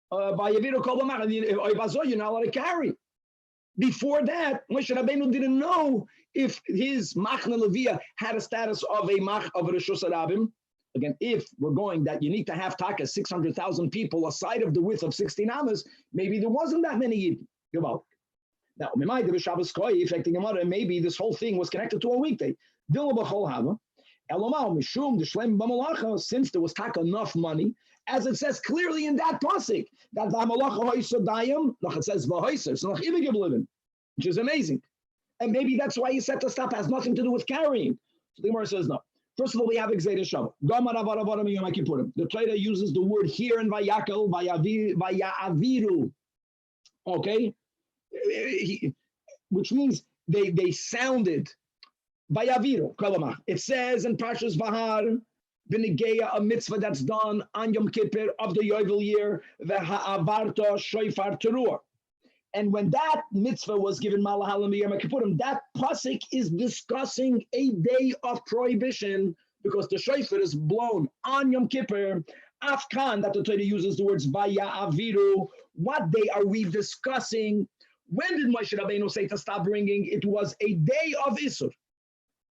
by Yaviru Kol B'mach, you're not allowed to carry. Before that, Moshe Rabbeinu didn't know if his Machne Leviah had a status of a Rishus Harabim. Again, if we're going that you need to have taka 600,000 people aside of the width of 16 amas, maybe there wasn't that many Yidden. Now, maybe this whole thing was connected to a weekday. Since there was taka enough money, as it says clearly in that pasuk, that it says which is amazing. And maybe that's why he said to stop, has nothing to do with carrying. So the Gemara says no. First of all, we have Exeter Shabbat. The Torah uses the word here in Vayakel, Vayaviru. Okay? Which means they sounded. Vayaviru. It says in Parshas Vahar, B'negeya, a mitzvah that's done on Yom Kippur of the Yovel year, V'ha'avarta shofar teruah. And when that mitzvah was given, that pasuk is discussing a day of prohibition because the shofar is blown on Yom Kippur. Afkan, that the Torah uses the words Vaya Aviru. What day are we discussing? When did Moshe Rabbeinu say to stop bringing? It was a day of Isur.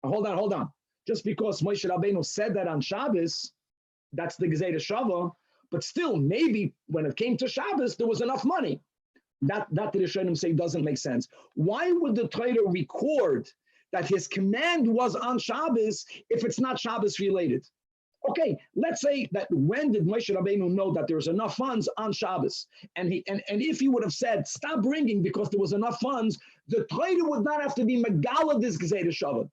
Hold on. Just because Moshe Rabbeinu said that on Shabbos, that's the Gezerah Shavah, but still, maybe when it came to Shabbos, there was enough money. That the Rishonim say doesn't make sense. Why would the Torah record that his command was on Shabbos if it's not Shabbos related? Okay, let's say that when did Moshe Rabbeinu know that there's enough funds on Shabbos? And if he would have said, stop bringing because there was enough funds, the Torah would not have to be Megala this Gezerah Shavah.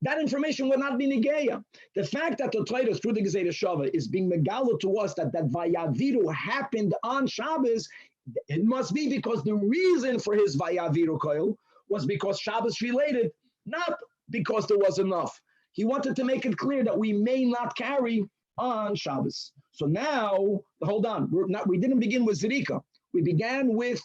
That information would not be Negeya. The fact that the Torah through the Gezerah Shavah is being Megala to us that Vayaviru happened on Shabbos, It must be because the reason for his vayaviru koil was because Shabbos related, not because there was enough. He wanted to make it clear that we may not carry on Shabbos. So now, hold on, we didn't begin with Zerika. We began with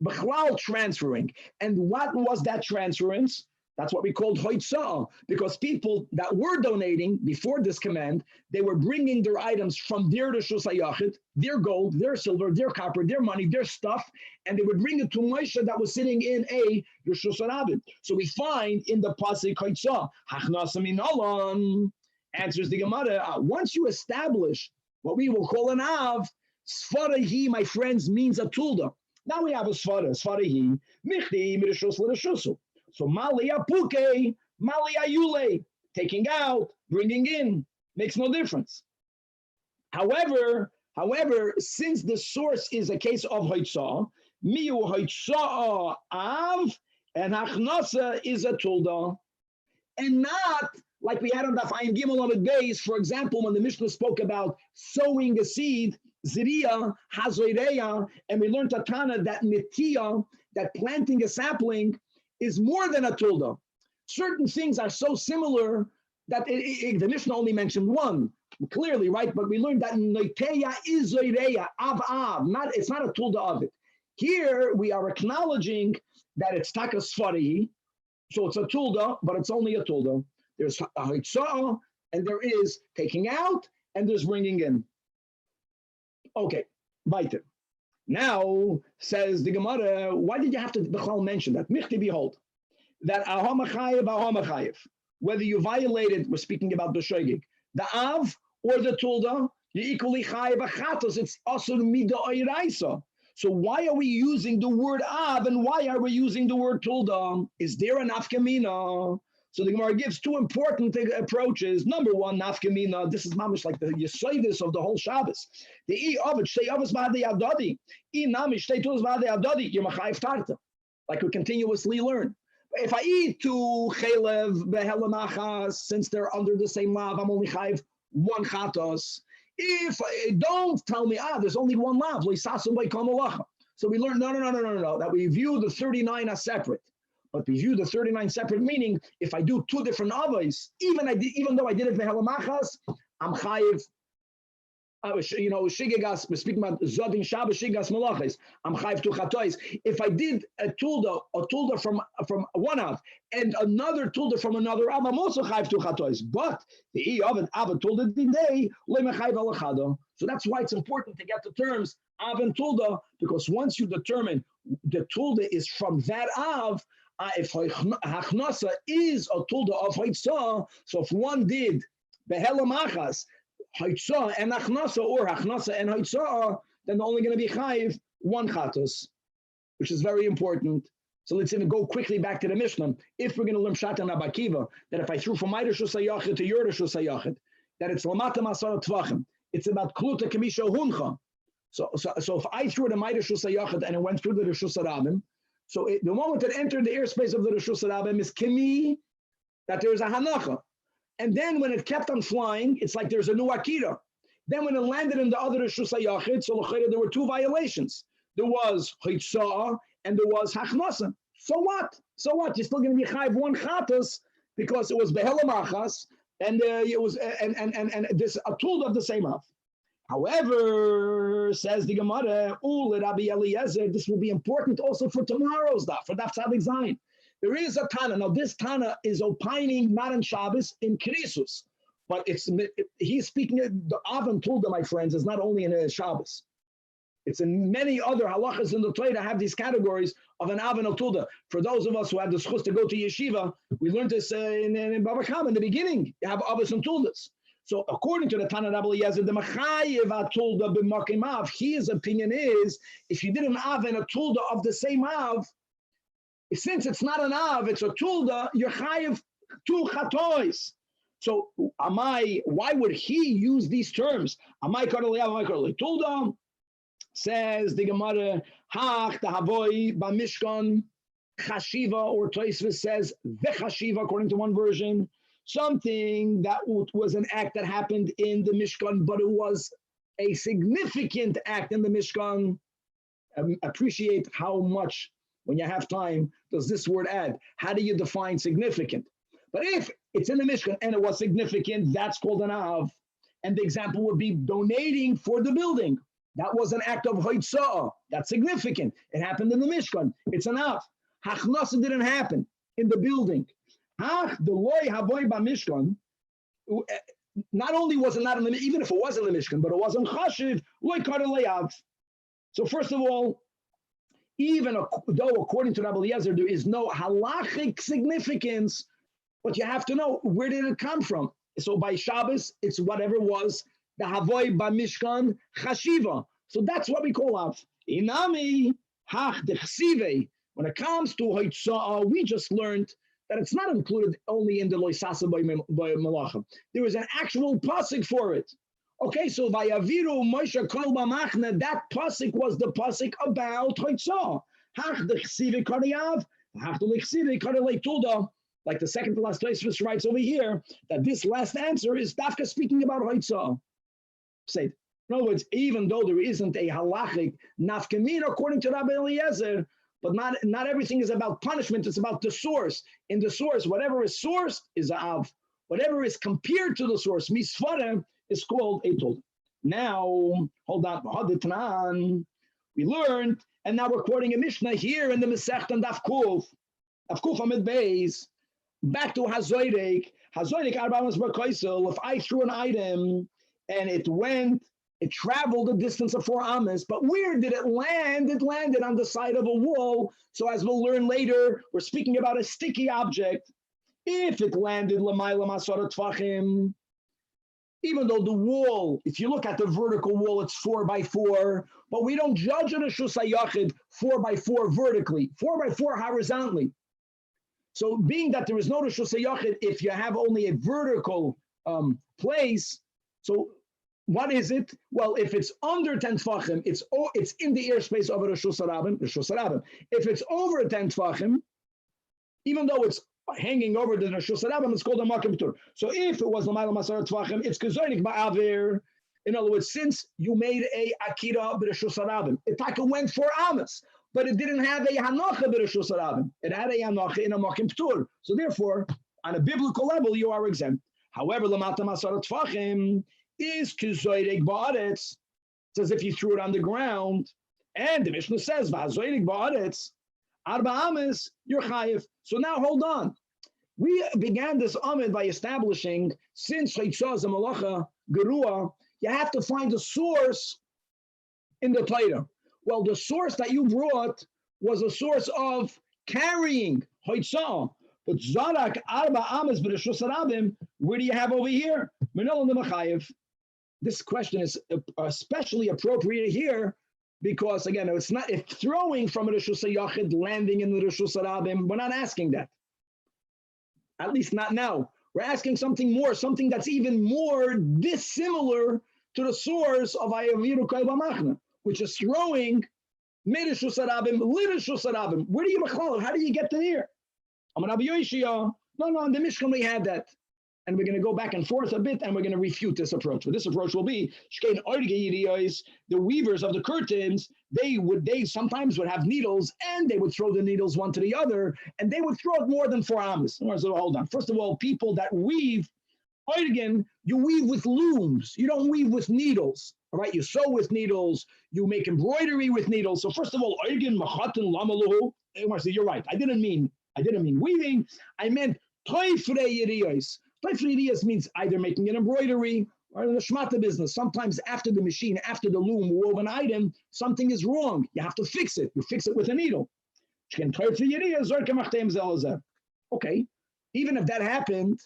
Bechlal transferring. And what was that transference? That's what we called Hoitzah, because people that were donating before this command, they were bringing their items from their Rishus HaYachid, their gold, their silver, their copper, their money, their stuff, and they would bring it to Moshe that was sitting in a Rishus HaRabbi. So we find in the Pasuk Hoitzah, Hachnasa min Alon, answers the Gemara, once you establish what we will call an Av, Sfarahi, my friends, means a Tulda. Now we have a Sfarahi, Michti, Mirishus L'Rishusu. So Malia Puke, Malia Yule, taking out, bringing in, makes no difference. However, since the source is a case of Hoitzah, Miu Hoitzah Av, and Achnasa is a Tulda. And not like we had on Daf Ayin Gimel on the base, for example, when the Mishnah spoke about sowing a seed, Ziriya, Hazoireya, and we learned Tatana that Nitiya, that planting a sapling, is more than a tulda. Certain things are so similar that the Mishnah only mentioned one, clearly, right? But we learned that Noiteya is Zoireya, Av, it's not a tulda of it. Here we are acknowledging that it's Takas Farihi, so it's a tulda, but it's only a tulda. There's a Hitzah, and there is taking out, and there's bringing in. Okay, weiter. Now, says the Gemara, why did you have to mention that? Michti, behold, that ahamachayev, whether you violated, we're speaking about the shogeg, the av or the tulda, you equally chayev achatos, it's asur mida oiraisa. So why are we using the word av and why are we using the word tulda? Is there an nafkamina? So the Gemara gives two important approaches. Number one, nafkamina. This is mamish like the yesodis of the whole Shabbos. The e ovid shtei avos ba'adei adadi, e namish shtei tulas ba'adei adadi. You're machayev tarta, like we continuously learn. If I eat two chelev behelamachas, since they're under the same lav, I'm only chayev one chatos. If don't tell me, there's only one lav. So we learn no, that we view the 39 as separate. But we view the 39 separate, meaning if I do two different avos, even though I did it behelamachas, I'm chayiv. Shigegas, we're speaking about Zodin Shabbos Shigas Malachis. I'm chayiv to chatois. If I did a tulda from one av and another tulda from another av, I'm also chayiv to chatois. But the av and av tulda dinday lemechayiv alachado. So that's why it's important to get the terms av and tulda, because once you determine the tulda is from that av. If Hachnasa is a tulda of Hoitzah, so if one did behelamachas, Hoitzah and Hachnasa, or Hachnasa and Hoitzah, then they're only going to be chayiv one chatos, which is very important. So let's even go quickly back to the Mishnah. If we're going to learn Pshat and Rabbi Akiva, that if I threw from my Rishus HaYachid to your Rishus HaYachid, that it's Lamata Masar Tvachim, it's about Kluta Kamisha Huncha. So if I threw it in my Rishus HaYachid and it went through the Rishus HaRabim, so the moment it entered the airspace of the Rishus HaRabim is kimi, that there is a hanacha. And then when it kept on flying, it's like there's a new akira. Then when it landed in the other Rishus HaYachid, so there were two violations. There was Hitzah and there was Hachnasa. So what? You're still going to be chayv one chatas because it was behelamachas and it was and this a tool of the same av. However, says the Gemara, Rabbi Eliezer, this will be important also for tomorrow's daf, for daf Tzadik Zayin. There is a Tana. Now, this Tana is opining not on Shabbos, in Krisus, but he's speaking, the Av and Tulda, my friends, is not only in a Shabbos. It's in many other halachas in the Torah have these categories of an Av and a Tulda. For those of us who have the schus to go to yeshiva, we learned this in Baba Kama in the beginning. You have Avos and Tuldas. So according to the Tana Rabbi Eliezer, the Machayev Tulda b'makim Av, his opinion is, if you did an Av and a Tulda of the same Av, since it's not an Av, it's a Tulda, you're Chayev two Chatois. So why would he use these terms? Amai Karli Av, Amai Karli Tulda, says the Gemara, Hach, the Havoi, Bamishkan, Chashiva, or Tosfos says, Vechashiva, according to one version, something that was an act that happened in the Mishkan, but it was a significant act in the Mishkan. appreciate how much, when you have time, does this word add? How do you define significant? But if it's in the Mishkan and it was significant, that's called an av. And the example would be donating for the building. That was an act of hoitzah. That's significant. It happened in the Mishkan. It's an av. Hachnasa didn't happen in the building. Hach the loy havoy ba Mishkan. Not only was it not in the, even if it was in the Mishkan, but it wasn't chashiv loy kareleyav. So first of all, even though according to Rabbi Eliezer there is no halachic significance, but you have to know, where did it come from? So by Shabbos, it's whatever was the havoy ba Mishkan chashiva. So that's what we call av. Inami hach dechsive. When it comes to hoitzah, we just learned that it's not included only in the loisasa by malacha. There is an actual pasuk for it. Okay, so vayaviru Moshe kol b'machne, that pasuk was the pasuk about hoitzah. Hach dechsive kariyav, hach dechsive karelei tulda. Like the second to last place writes over here, that this last answer is dafka speaking about hoitzah. Say, in other words, even though there isn't a halachic nafkamin according to Rabbi Eliezer, but not everything is about punishment, it's about the source. In the source, whatever is sourced is a av. Whatever is compared to the source, misfara, is called a tol. Now, hold on, we learned, and now we're quoting a Mishnah here in the Masechta and Daf Kuf Amid Beis. Back to Hazoidik. Hazoidik Arbamas Barkaisel. If I threw an item and it traveled a distance of 4 amas, but where did it land? It landed on the side of a wall. So as we'll learn later, we're speaking about a sticky object. If it landed Lamaila Masara Tvachim, even though the wall, if you look at the vertical wall, it's 4 by 4, but we don't judge a Reshus HaYachid 4 by 4 vertically, 4 by 4 horizontally. So being that there is no Reshus HaYachid, if you have only a vertical place, so what is it? Well, if it's under 10 tfachim, it's in the airspace of a Reshus HaRabim. If it's over 10 tfachim, even though it's hanging over the Reshus HaRabim, it's called a makom tur. So if it was l'mayla masar tfachim, it's kezonik ba'avir. In other words, since you made a akira b'Reshus HaRabim, it went 4 amas, but it didn't have a hanocha b'Reshus HaRabim. It had a hanocha in a makom tur. So therefore, on a biblical level, you are exempt. However, l'mata masar tfachim is kizoyrik ba'aretz. It's as if you threw it on the ground. And the Mishnah says, v'hazoyrik ba'aretz, arba ames, you're chayiv. So now hold on. We began this amid by establishing, since Chaitzah is a malacha, gerua, you have to find a source in the Torah. Well, the source that you brought was a source of carrying Chaitzah. But Zajac, arba ames, b'Reshus HaRabim, where do you have over here? Minol and the Machayev. This question is especially appropriate here because, again, it's not if throwing from a Reshus HaYachid, landing in the Reshus HaRabim. We're not asking that. At least not now. We're asking something more, something that's even more dissimilar to the source of Ayaviru Kol B'machna, which is throwing mid-Reshus HaRabim, li-Reshus HaRabim. Where do you machlal? How do you get to here? I'm Rabbi Yoshia. No, in the Mishnah we had that. And we're going to go back and forth a bit, and we're going to refute this approach. But this approach will be the weavers of the curtains. They sometimes would have needles, and they would throw the needles one to the other, and they would throw it more than 4 amas. So hold on. First of all, people that weave, you weave with looms. You don't weave with needles. All right, you sew with needles. You make embroidery with needles. So first of all, you're right. I didn't mean weaving. I meant toifrei yiriyos. Toifrei means either making an embroidery or in the shmata business. Sometimes after the machine, after the loom woven item, something is wrong. You have to fix it. You fix it with a needle. Okay, even if that happened,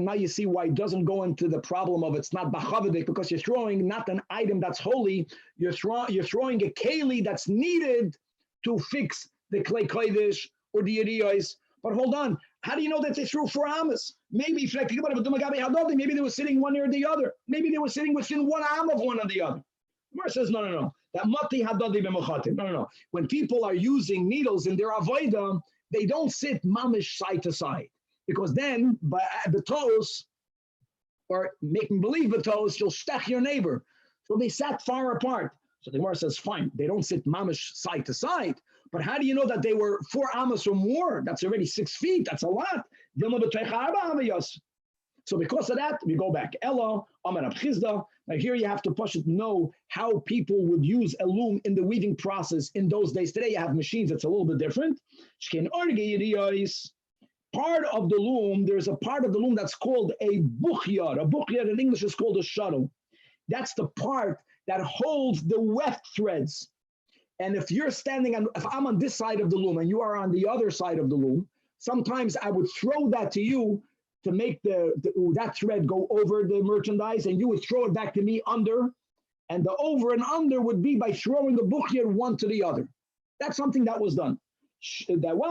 now you see why it doesn't go into the problem of it's not bachavadik, because you're throwing not an item that's holy, you're throwing a keli that's needed to fix the klei kodesh or the yiriyos. But hold on, how do you know that they threw 4 amas? Maybe if you think about it, maybe they were sitting one near the other. Maybe they were sitting within 1 am of one or the other. Mar says, no. That mati hadadi b'mechatim. No. When people are using needles in their avodah, they don't sit mamish side to side, because then by the toes, or making believe the toes, you'll stach your neighbor. So they sat far apart. So the Gemara says, fine, they don't sit mamish side to side, but how do you know that they were 4 amas or more? That's already 6 feet. That's a lot. So because of that, we go back. Ella, Amar Rab Chizda. Now here you have to push it, know how people would use a loom in the weaving process in those days. Today you have machines that's a little bit different. Part of the loom, there's a part of the loom that's called a buchyar. A buchyar in English is called a shuttle. That's the part that holds the weft threads. And if you're standing on, if I'm on this side of the loom and you are on the other side of the loom, sometimes I would throw that to you to make that thread go over the merchandise, and you would throw it back to me under, and the over and under would be by throwing the buchyer one to the other. That's something that was done. Says the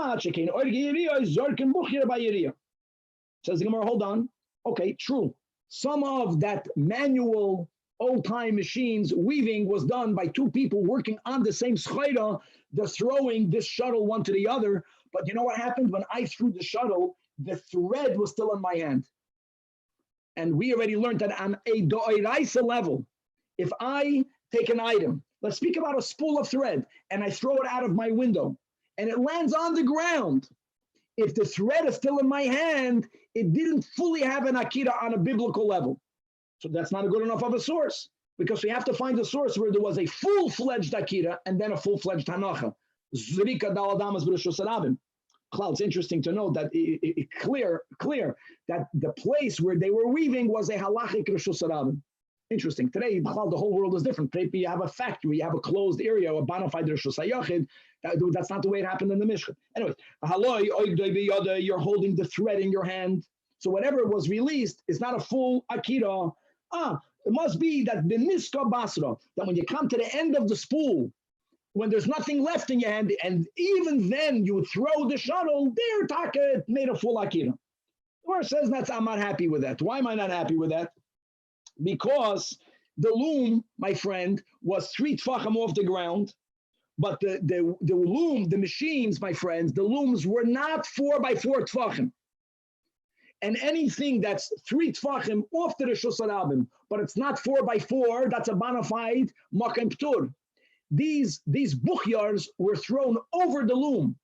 Gemara, hold on. Okay, true. Some of that manual old-time machines weaving was done by 2 people working on the same schayra, they're throwing this shuttle one to the other. But you know what happened? When I threw the shuttle, the thread was still in my hand. And we already learned that on a do'iraisa level, if I take an item, let's speak about a spool of thread, and I throw it out of my window, and it lands on the ground, if the thread is still in my hand, it didn't fully have an akira on a biblical level. So that's not a good enough of a source, because we have to find a source where there was a full-fledged akira and then a full-fledged hanacha. Zrika daladamas b'reshus harabim. It's interesting to note that it's clear that the place where they were weaving was a halachic reshus harabim. Interesting. Today, the whole world is different. You have a factory, you have a closed area, a bona fide reshus hayachid. That's not the way it happened in the Mishnah. Anyways, you're holding the thread in your hand. So whatever was released is not a full akira. It must be that the niska basra, that when you come to the end of the spool, when there's nothing left in your hand, and even then you would throw the shuttle, there Taka made a full akira. The Gemara says I'm not happy with that. Why am I not happy with that? Because the loom, my friend, was 3 tfachim off the ground, but the loom, the machines, my friends, the looms were not 4 by 4 tfachim. And anything that's 3 tfachim off the reshus harabim, but it's not 4 by 4, that's a bona fide makom ptur. These buchyars were thrown over the loom.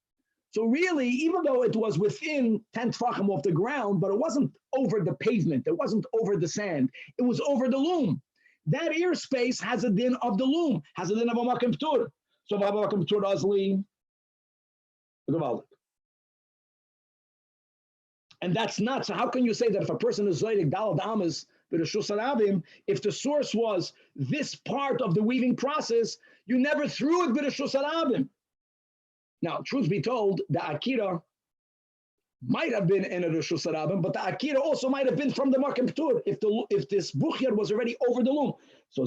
So really, even though it was within 10 tfachim off the ground, but it wasn't over the pavement, it wasn't over the sand, it was over the loom. That airspace has a din of the loom, has a din of a makom ptur. So makom ptur azli, and that's not, so how can you say that if a person is zoydik dalad amas b'reshus harabim, if the source was this part of the weaving process, you never threw it b'reshus harabim? Now, truth be told, the akira might have been in a reshus harabim, but the akira also might have been from the makom ptur if this buchyar was already over the loom. So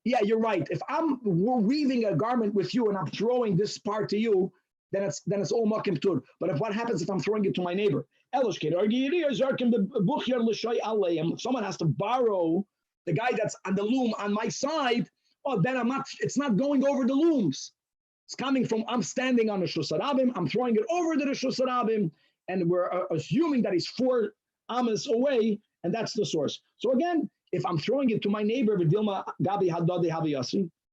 yeah, you're right. If we're weaving a garment with you and I'm throwing this part to you, then it's all makom ptur. But what happens if I'm throwing it to my neighbor? Someone has to borrow the guy that's on the loom on my side. Then it's not going over the looms. It's coming from, I'm standing on the reshus harabim, I'm throwing it over the reshus harabim, and we're assuming that he's 4 amas away, and that's the source. So again, if I'm throwing it to my neighbor,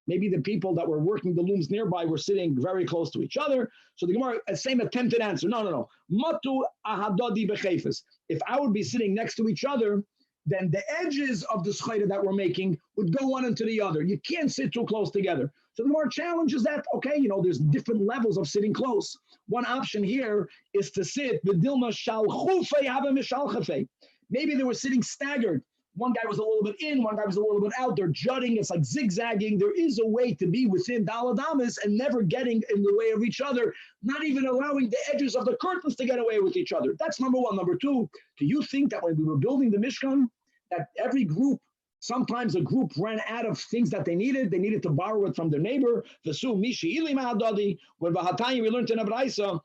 maybe the people that were working the looms nearby were sitting very close to each other. So the Gemara, same attempted answer. No. Matu ahadadi bechefes. If I would be sitting next to each other, then the edges of the schayra that we're making would go one into the other. You can't sit too close together. So the more challenge is that, okay, there's different levels of sitting close. One option here is to sit the dilma shal chufei have mishal chafei. Maybe they were sitting staggered. One guy was a little bit in, one guy was a little bit out. They're jutting. It's like zigzagging. There is a way to be within daladamas and never getting in the way of each other, not even allowing the edges of the curtains to get away with each other. That's number one. Number two, do you think that when we were building the Mishkan, that every group, sometimes a group ran out of things that they needed to borrow it from their neighbor? V'su mishi ili ma'adadi. When Vahatanya we learned in Abraisa,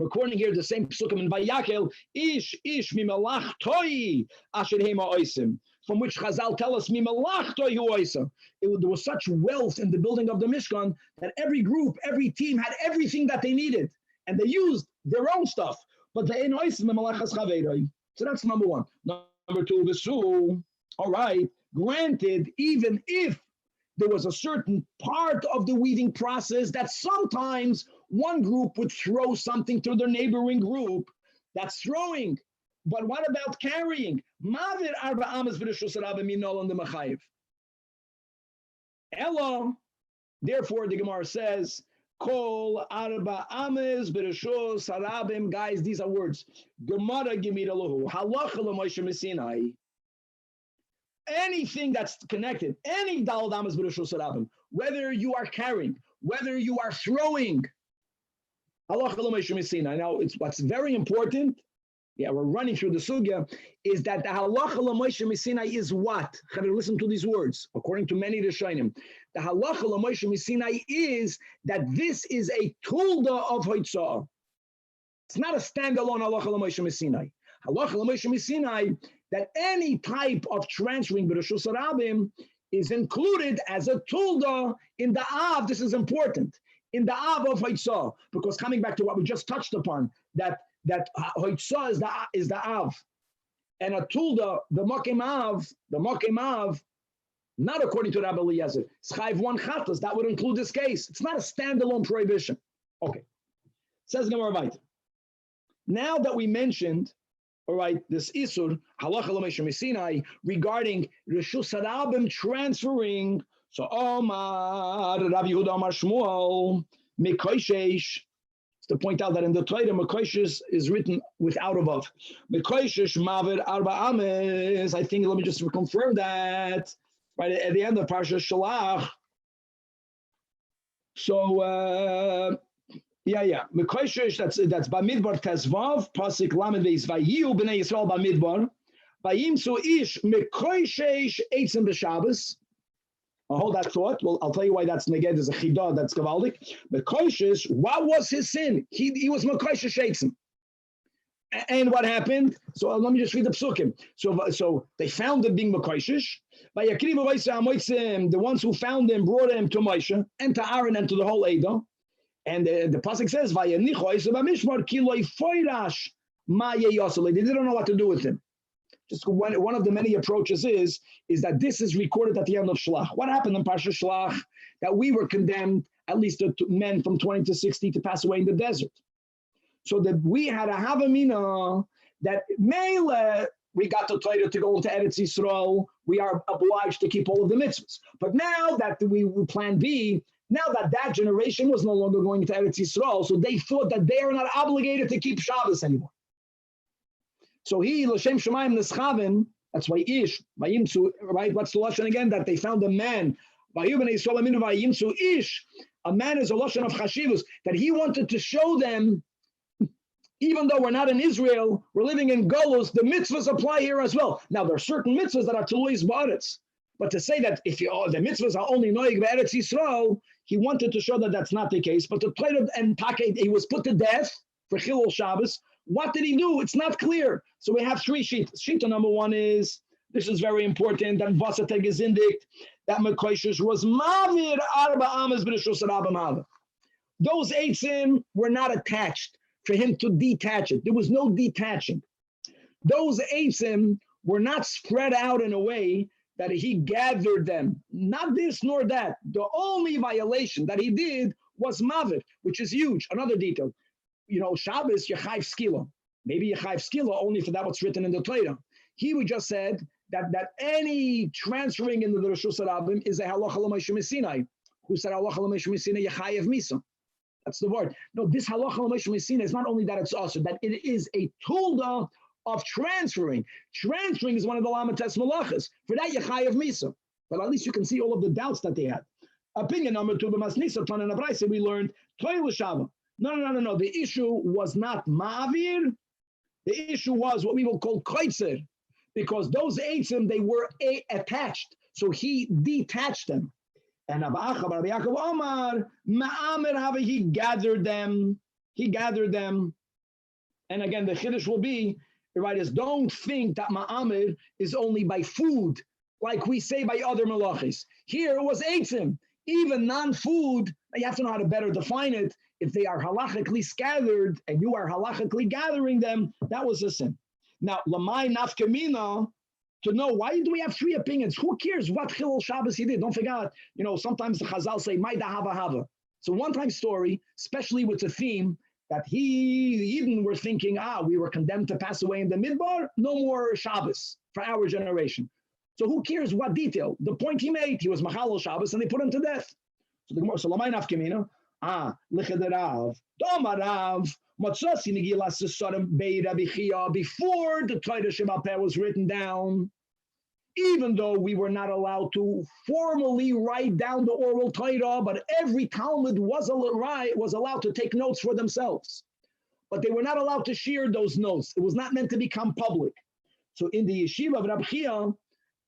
according here the same psukim in Vayakel, ish mimelach toi asher hema oisim, from which Chazal tell us mimelach toi hu oisim. There was such wealth in the building of the Mishkan that every group, every team had everything that they needed, and they used their own stuff. But the ein oisim mimelachas chaveiroi. So that's number one. Number two, v'su. All right. Granted, even if there was a certain part of the weaving process that sometimes one group would throw something to their neighboring group. That's throwing. But what about carrying? Mavir arba amas b'reshus rabbi minol on the machayev. Ella, therefore, the Gemara says, Kol arba ames b'reshus harabim. Guys, these are words. Gemara gimir alohu halacha l'Moshe Messinai. Anything that's connected, any dalad ames b'reshus harabim, whether you are carrying, whether you are throwing, halacha l'Moshe Messinai. Now, it's what's very important. Yeah, we're running through the sugya, is that the halacha l'Moshe Messinai is what? Listen to these words, according to many Rishonim. The halacha l'Moshe Messinai is that this is a tulda of Hoitzah. It's not a standalone halacha l'Moshe Messinai. Halacha l'Moshe Messinai, that any type of transferring b'reshus harabim is included as a tulda in the av. This is important. In the av of Hoitzah, because coming back to what we just touched upon, that Hoitzah is the Av. And a Tulda, the Mokim Av, not according to Rabbi Eliezer, Schayv one Chatas, that would include this case. It's not a standalone prohibition. Okay. Says Gemara Vayt. Now that we mentioned, all right, this Isur, Halacha l'Moshe Messinai, regarding Reshus Harabim transferring, so Omar, Rabbi Yehuda Amar Shmuel, Mekoishesh, to point out that in the Torah, Mekoishesh is written without above. Mekoishesh Mavir Arba Ames. I think, let me just confirm that, right at the end of Parsha Shalach. So, Mekoishesh, that's Bamidbar Tezvav, Pasik Lamed Veis Vayiu B'nei Yisrael Bamidbar. Vayimsu Ish Mekoishesh Eitzim B'Shabbos. I'll hold that thought. Well, I'll tell you why that's neged. There's a chidah that's gavaldik. Mekoishesh, what was his sin? He was Mekoishesh Eitzim. And what happened? So let me just read the psukim. So they found him being Mekoishesh. The ones who found him brought him to Moshe and to Aaron and to the whole Eidah. And the pasuk says, they didn't know what to do with him. Just one of the many approaches is that this is recorded at the end of Shlach. What happened in Parsha Shlach? That we were condemned, at least the men from 20 to 60, to pass away in the desert. So that we had a Havamina that Mele, we got the Torah to go into Eretz Yisrael, we are obliged to keep all of the mitzvahs. But now that we plan B, now that generation was no longer going into Eretz Yisrael, so they thought that they are not obligated to keep Shabbos anymore. So he, L'Shem Shemayim Neschaven, that's why Ish, Vayimtzu, right? What's the Lashon again? That they found a man, Vayuben Yisrael Aminu Vayimtzu Ish, a man is a Lashon of Chashivus, that he wanted to show them, even though we're not in Israel, we're living in Golus, the mitzvahs apply here as well. Now, there are certain mitzvahs that are Tuluis Ba'aretz, but to say that if the mitzvahs are only Noig Ba'aretz Yisrael, he wanted to show that that's not the case. But the Torah and Take, he was put to death for Chilul Shabbos. What did he do? It's not clear. So we have three sheets. Sheet number one is, this is very important, that Vasateg is indict, that Mekoishesh was Mavir Arba Ames B'Reshus Harabim Hava. Those eitzim were not attached for him to detach it. There was no detaching. Those eitzim were not spread out in a way that he gathered them. Not this nor that. The only violation that he did was Mavir, which is huge. Another detail. You know, Shabbos, Yechayv Skila. Maybe Yechayv Skila only for that what's written in the Torah. He would just said that any transferring into the Reshus Harabim is a halacha l'Moshe Messinai. Who said halacha l'Moshe Messinai Yechayev Misa? That's the word. No, this halacha l'Moshe Messinai is not only that it's also that it is a tulda of transferring. Transferring is one of the lamates malachas. For that Yechayev Misa. But at least you can see all of the doubts that they had. Opinion number two, b'masnisa Tanan Abraisa, we learned Toy l'Shava. No. The issue was not Ma'avir. The issue was what we will call Koitzer, because those eitzim, they were attached. So he detached them. And Rabbi Yaakov Omar, Ma'amir Hava, he gathered them. And again, the Chiddush will be, right, is don't think that Ma'amir is only by food, like we say by other malachis. Here it was eitzim. Even non-food, you have to know how to better define it. If they are halachically scattered and you are halachically gathering them, that was a sin. Now, Lamai Nafkamina, to know why do we have three opinions? Who cares what Chilul Shabbos he did? Don't forget, sometimes the Chazal say, Maida Hava Hava. It's a one-time story, especially with the theme that the Eden were thinking, we were condemned to pass away in the Midbar, no more Shabbos for our generation. So who cares what detail? The point he made, he was Machalel Shabbos, and they put him to death. So the Gemara, so Lamay Nafkemina, Lichadarav, Domarav, Matzasi Nigilas Sodom Bei Rabbi Chia, before the Torah Shema Peh was written down, even though we were not allowed to formally write down the oral Torah, but every Talmud was allowed to take notes for themselves. But they were not allowed to share those notes. It was not meant to become public. So in the yeshiva of Rabbi Chia,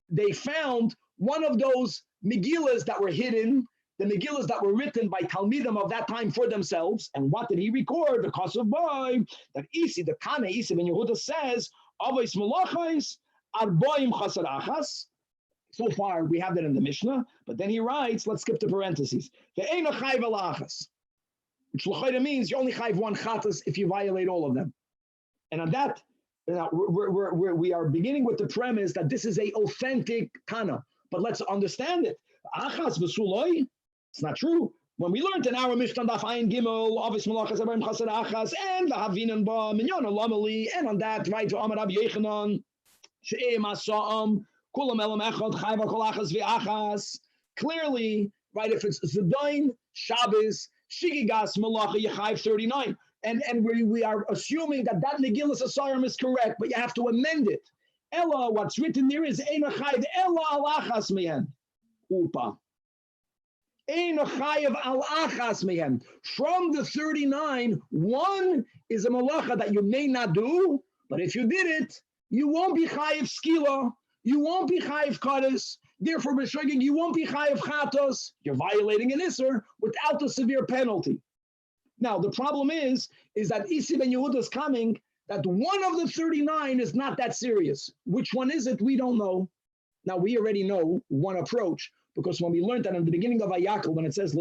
they found one of those Megillas that were hidden, the Megillas that were written by Talmidim of that time for themselves. And what did he record? The Kosev Boy, that the Tana Isi ben Yehuda says, Avos Malachos, Arboim Chasar Achas. So far, we have that in the Mishnah, but then he writes, let's skip the parentheses. Ve'ena chayv al achas, which l'chayda means you only chayv one chatas if you violate all of them. And on that, we are beginning with the premise that this is a authentic Tana, but let's understand it. Achas v'suloi, it's not true. When we learned in our Mishnah Daf Ayin Gimel, Avos Malachos Arboim Chasar Achas, and V'havinan ba Minyan Lamali, and on that, right to Amar Rabbi Yochanan, She'em Asa'am, clearly, right, if it's Zadain, Shabbos, Shigigas, Malacha, Yechayiv 39. And we are assuming that Megillas Asarim is correct, but you have to amend it. Ella, what's written there is Eina Chayiv Ella Alachas Mehen. Upa. Eina Chayiv Alachas Mehen. From the 39, one is a Malacha that you may not do, but if you did it, you won't be Chayiv Skila. You won't be Chayiv Kadas, therefore, B'shogeg, you won't be Chayiv Chatos. You're violating an Isser without a severe penalty. Now, the problem is that Isi ben Yehuda is coming, that one of the 39 is not that serious. Which one is it? We don't know. Now, we already know one approach, because when we learned that in the beginning of Ayakal, when it says,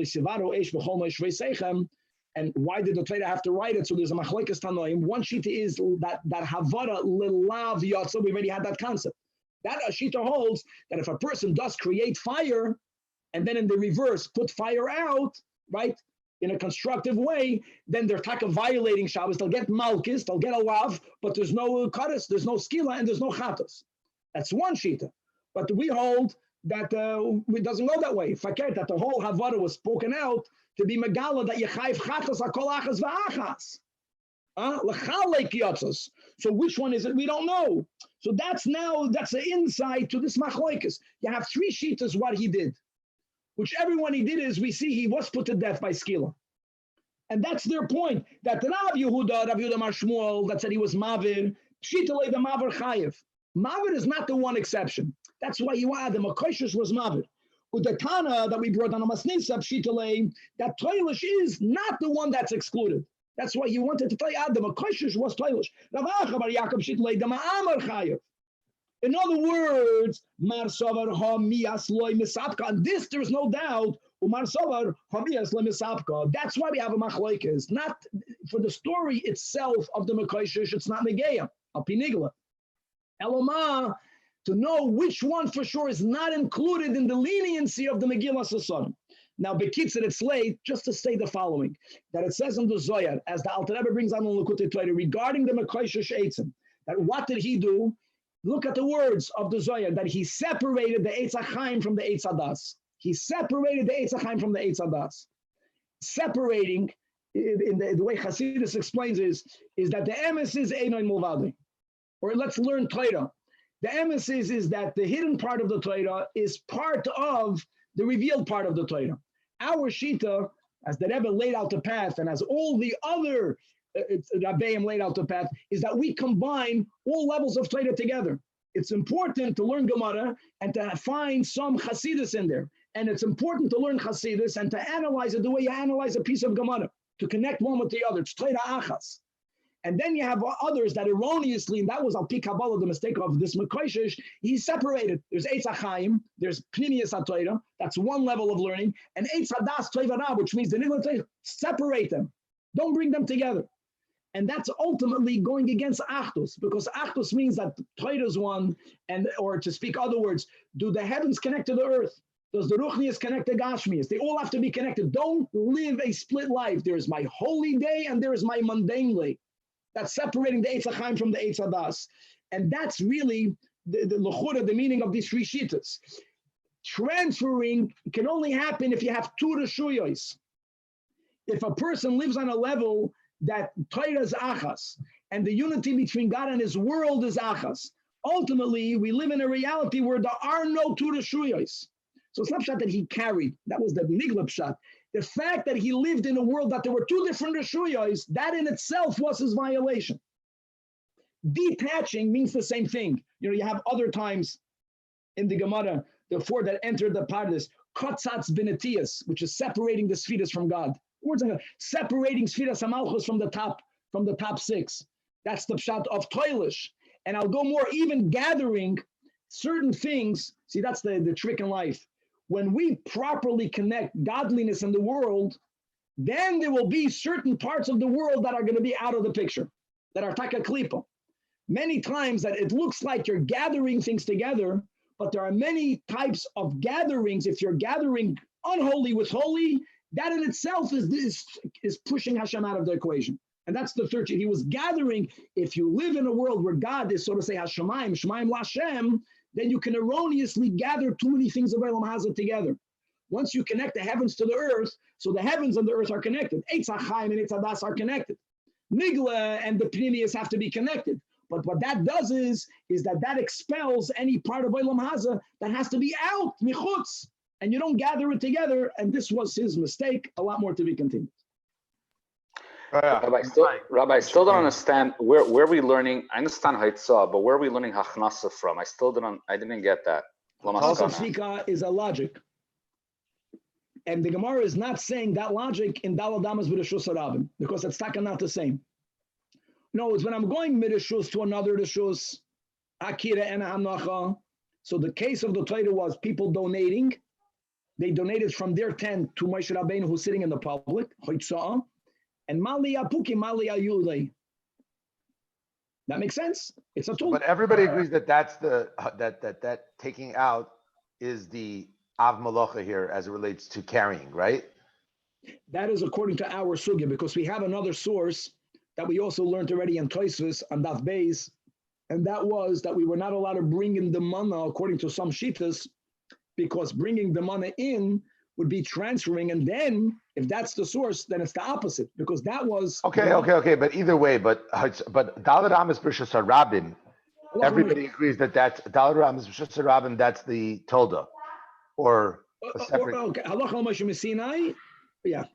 and why did the Torah have to write it? So there's a machlekes tanoim. One shita is that havara lelav yatsa. We already had that concept. That Ashita holds that if a person does create fire and then in the reverse put fire out, right, in a constructive way, then they're taka violating Shabbos. They'll get malchus, they'll get a lav, but there's no kadas, there's no skila, and there's no chatas. That's one shita. But we hold that it doesn't go that way. Fakir, that the whole havara was spoken out to be megala that yechayv chatas akol achas v'achas. So which one is it? We don't know. So that's the insight to this machlokes. You have three shitas what he did. Whichever one he did is we see he was put to death by skila. And that's their point. That Rav Yehuda Mar Shmuel, that said he was mavir, shitale the mavir chayev. Mavir is not the one exception. That's why you add the Makoshish was mavir. With the Tana that we brought on a Masnisab shitale, that toilish is not the one that's excluded. That's why you wanted to tell Adam, a koshish was toilish. In other words, Mar Savar Ha Mias Loy Misapka. And this there's no doubt. Umar Savar Ha Mias Loy Misapka. That's why we have a machlokes. Not for the story itself of the Makoshish, it's not Negeya. Alpinigla. Eloma, to know which one for sure is not included in the leniency of the Megillah Sasarim. Now, Bekitzer, it's late just to say the following, that it says in the Zohar, as the Alter Rebbe brings on the Lekutei Torah, regarding the Mekoshish Eitzim, that what did he do? Look at the words of the Zohar, that he separated the Eitz HaChaim from the Eitz HaDas. He separated the Eitz HaChaim from the Eitz HaDas. Separating, in the way Hasidus explains is that the emes is Einoin Mulvadi. Or let's learn Torah. The emes is that the hidden part of the Torah is part of the revealed part of the Torah. Our Shita, as the Rebbe laid out the path, and as all the other Rabbeim laid out the path, is that we combine all levels of Torah together. It's important to learn Gemara and to find some Hasidus in there. And it's important to learn Hasidus and to analyze it the way you analyze a piece of Gemara, to connect one with the other. It's Torah Achas. And then you have others that erroneously, and that was Al-Pi Kabbalah, the mistake of this Mekoshish, he's separated. There's Eitz HaChaim, there's Pnimius HaTorah, that's one level of learning, and Eitz HaDas Toivara, which means the Nigla Torah, separate them. Don't bring them together. And that's ultimately going against Achdus, because Achdus means that Torah is one, or to speak other words, do the heavens connect to the earth? Does the Ruchnius connect to Gashmius? They all have to be connected. Don't live a split life. There is my holy day and there is my mundane day. That's separating the Eitz HaChaim from the Eitz HaDas. And that's really the meaning of these three shittas. Transferring can only happen if you have two Reshuyos. If a person lives on a level that Torah is achas, and the unity between God and his world is achas, ultimately we live in a reality where there are no two Reshuyos. So it's not pshat that he carried. That was the nigla pshat. The fact that he lived in a world that there were two different Reshuyos, that in itself was his violation. Detaching means the same thing. You have other times in the Gemara, the four that entered the Pardes, kotzatz binetiyas, which is separating the Sfiras from God. Words like separating Sfiras HaMalchus from the top six. That's the pshat of toilish. And I'll go more, even gathering certain things. See, that's the trick in life. When we properly connect godliness in the world, then there will be certain parts of the world that are going to be out of the picture, that are taka klipa. Many times that it looks like you're gathering things together, but there are many types of gatherings. If you're gathering unholy with holy, that in itself is pushing Hashem out of the equation. And that's the third. He was gathering. If you live in a world where God is, so to say, Hashemayim, Shemaim Lashem, then you can erroneously gather too many things of Elam Hazah together. Once you connect the heavens to the earth, so the heavens and the earth are connected. Eitz HaChaim and Eitz HaDas are connected. Nigla and the Pnimius have to be connected. But what that does is that expels any part of Elam Hazah that has to be out, michutz, and you don't gather it together. And this was his mistake. A lot more to be continued. Rabbi, I still don't understand where are we learning. I understand Haitzah, but where are we learning Hachnasa from? I didn't get that. Svika is a logic. And the Gemara is not saying that logic in Daladamas with Reshus Harabim, because it's not the same. No, it's when I'm going Midashus to another Reshus, Akira and Hanacha. So the case of the Torah was people donating. They donated from their tent to Moshe Rabbeinu, who's sitting in the public, Haitzah, and Maliyah Puki, Maliyah Yulei. That makes sense? It's a tool. But everybody agrees that that's that taking out is the Av Malacha here as it relates to carrying, right? That is according to our sugya, because we have another source that we also learned already in Tosfos on Daf Beis, and that was that we were not allowed to bring in the manna according to some shittas, because bringing the manna in would be transferring, and then if that's the source, then it's the opposite, because that was okay. But either way, but Dalad Amos B'Reshus Harabim, everybody agrees that that's Dalad Amos B'Reshus Harabim. That's the Tolda, or a separate. Okay, Halacha L'Moshe Sinai. Yeah.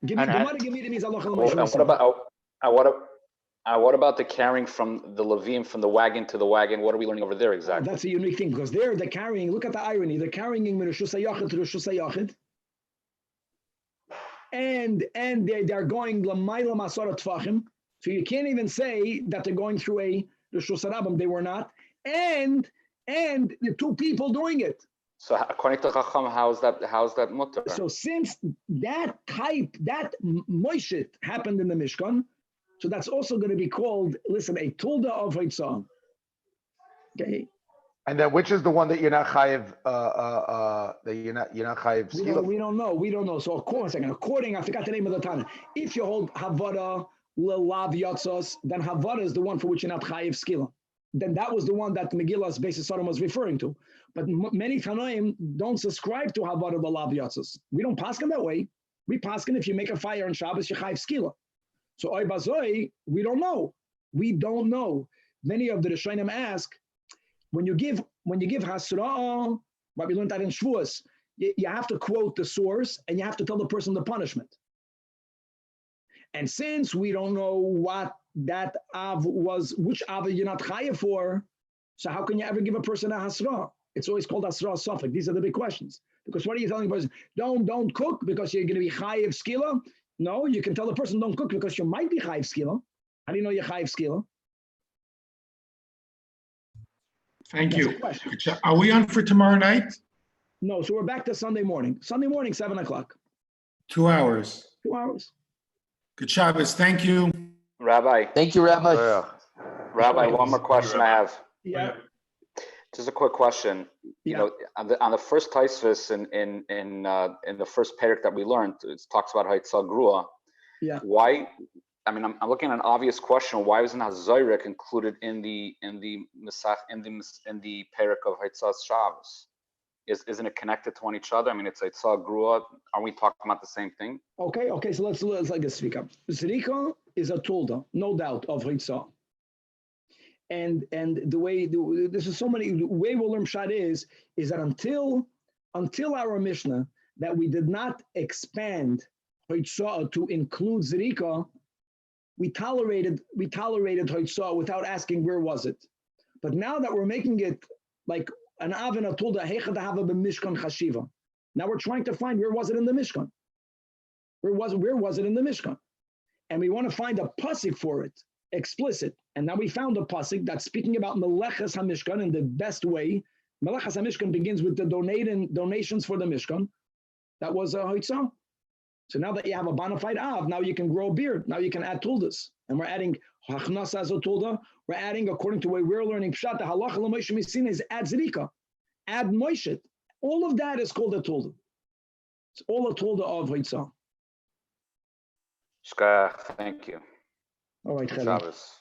Give me the money. Give me the means Halacha L'Moshe Sinai. What about the carrying from the Levim, from the wagon to the wagon? What are we learning over there exactly? That's a unique thing, because they're carrying, look at the irony, they're carrying Reshus HaYachid to Reshus HaYachid, and they're going L'mayla Masora Tfachim, so you can't even say that they're going through a Reshus Harabim, they were not, and the two people doing it. So according to Chacham, how's that mutter? So since that Moshe happened in the Mishkan, so that's also going to be called, listen, a tulda of Haitzah. Okay. And then which is the one that you're not chayiv? That you're not chayiv. We don't know. So according, I forgot the name of the Tanach. If you hold havara lelav yatzos, then havara is the one for which you're not chayiv skila. Then that was the one that Megillah's Beis Yisrael was referring to. But many Tanoim don't subscribe to havara lelav yatzos. We don't paskin that way. We paskin if you make a fire on Shabbos, you chayiv skila. So oy bazoi, we don't know. Many of the Rishonim ask, when you give hasra'ah, what we learned that in Shavuos, you have to quote the source and you have to tell the person the punishment. And since we don't know what that av was, which av you're not chayav for, so how can you ever give a person a hasra'ah? It's always called hasra'ah suffix. These are the big questions. Because what are you telling a person? Don't cook because you're going to be chayav skila. No, you can tell the person don't cook because you might be chayiv skila. How do you know you're chayiv skila? Thank you. Are we on for tomorrow night? No, so we're back to Sunday morning. Sunday morning, 7 o'clock. 2 hours. 2 hours. Good Shabbos. Thank you. Rabbi, Thank you, Rabbi. Rabbi, one more question I have. Yeah. Just a quick question. You know, on the first Taisvis in the first parak that we learned, it talks about Haitzah Grua. Yeah. Why? I mean, I'm looking at an obvious question. Why wasn't Zajac included in the parak of Haitzah Shabbos? Isn't it connected to each other? I mean, it's Haitzah Grua. Are we talking about the same thing? Okay. So let's like a speak up. Zrika is a tulda, no doubt, of Haitzah. And the way this is so many. The way we'll learn Pshat is that until our Mishnah that we did not expand Haitzah to include Zrika, we tolerated Haitzah without asking where was it. But now that we're making it like an avena tulda heicha dahava b'mishkan chashiva, now we're trying to find where was it in the Mishkan. Where was it in the Mishkan? And we want to find a pasuk for it, explicit. And now we found a pasuk that's speaking about Meleches HaMishkan in the best way. Meleches HaMishkan begins with the donations for the Mishkan. That was a Haitzah. So now that you have a bona fide av, now you can grow a beard. Now you can add tuldas. And we're adding Hachnasa as a tulda. We're adding, according to the way we're learning Pshat, the halacha l'Moshe Misina is add Zrika, add Moshe. All of that is called a tulda. It's all a tulda of Haitzah. Shkach, thank you. All right, Shabbos.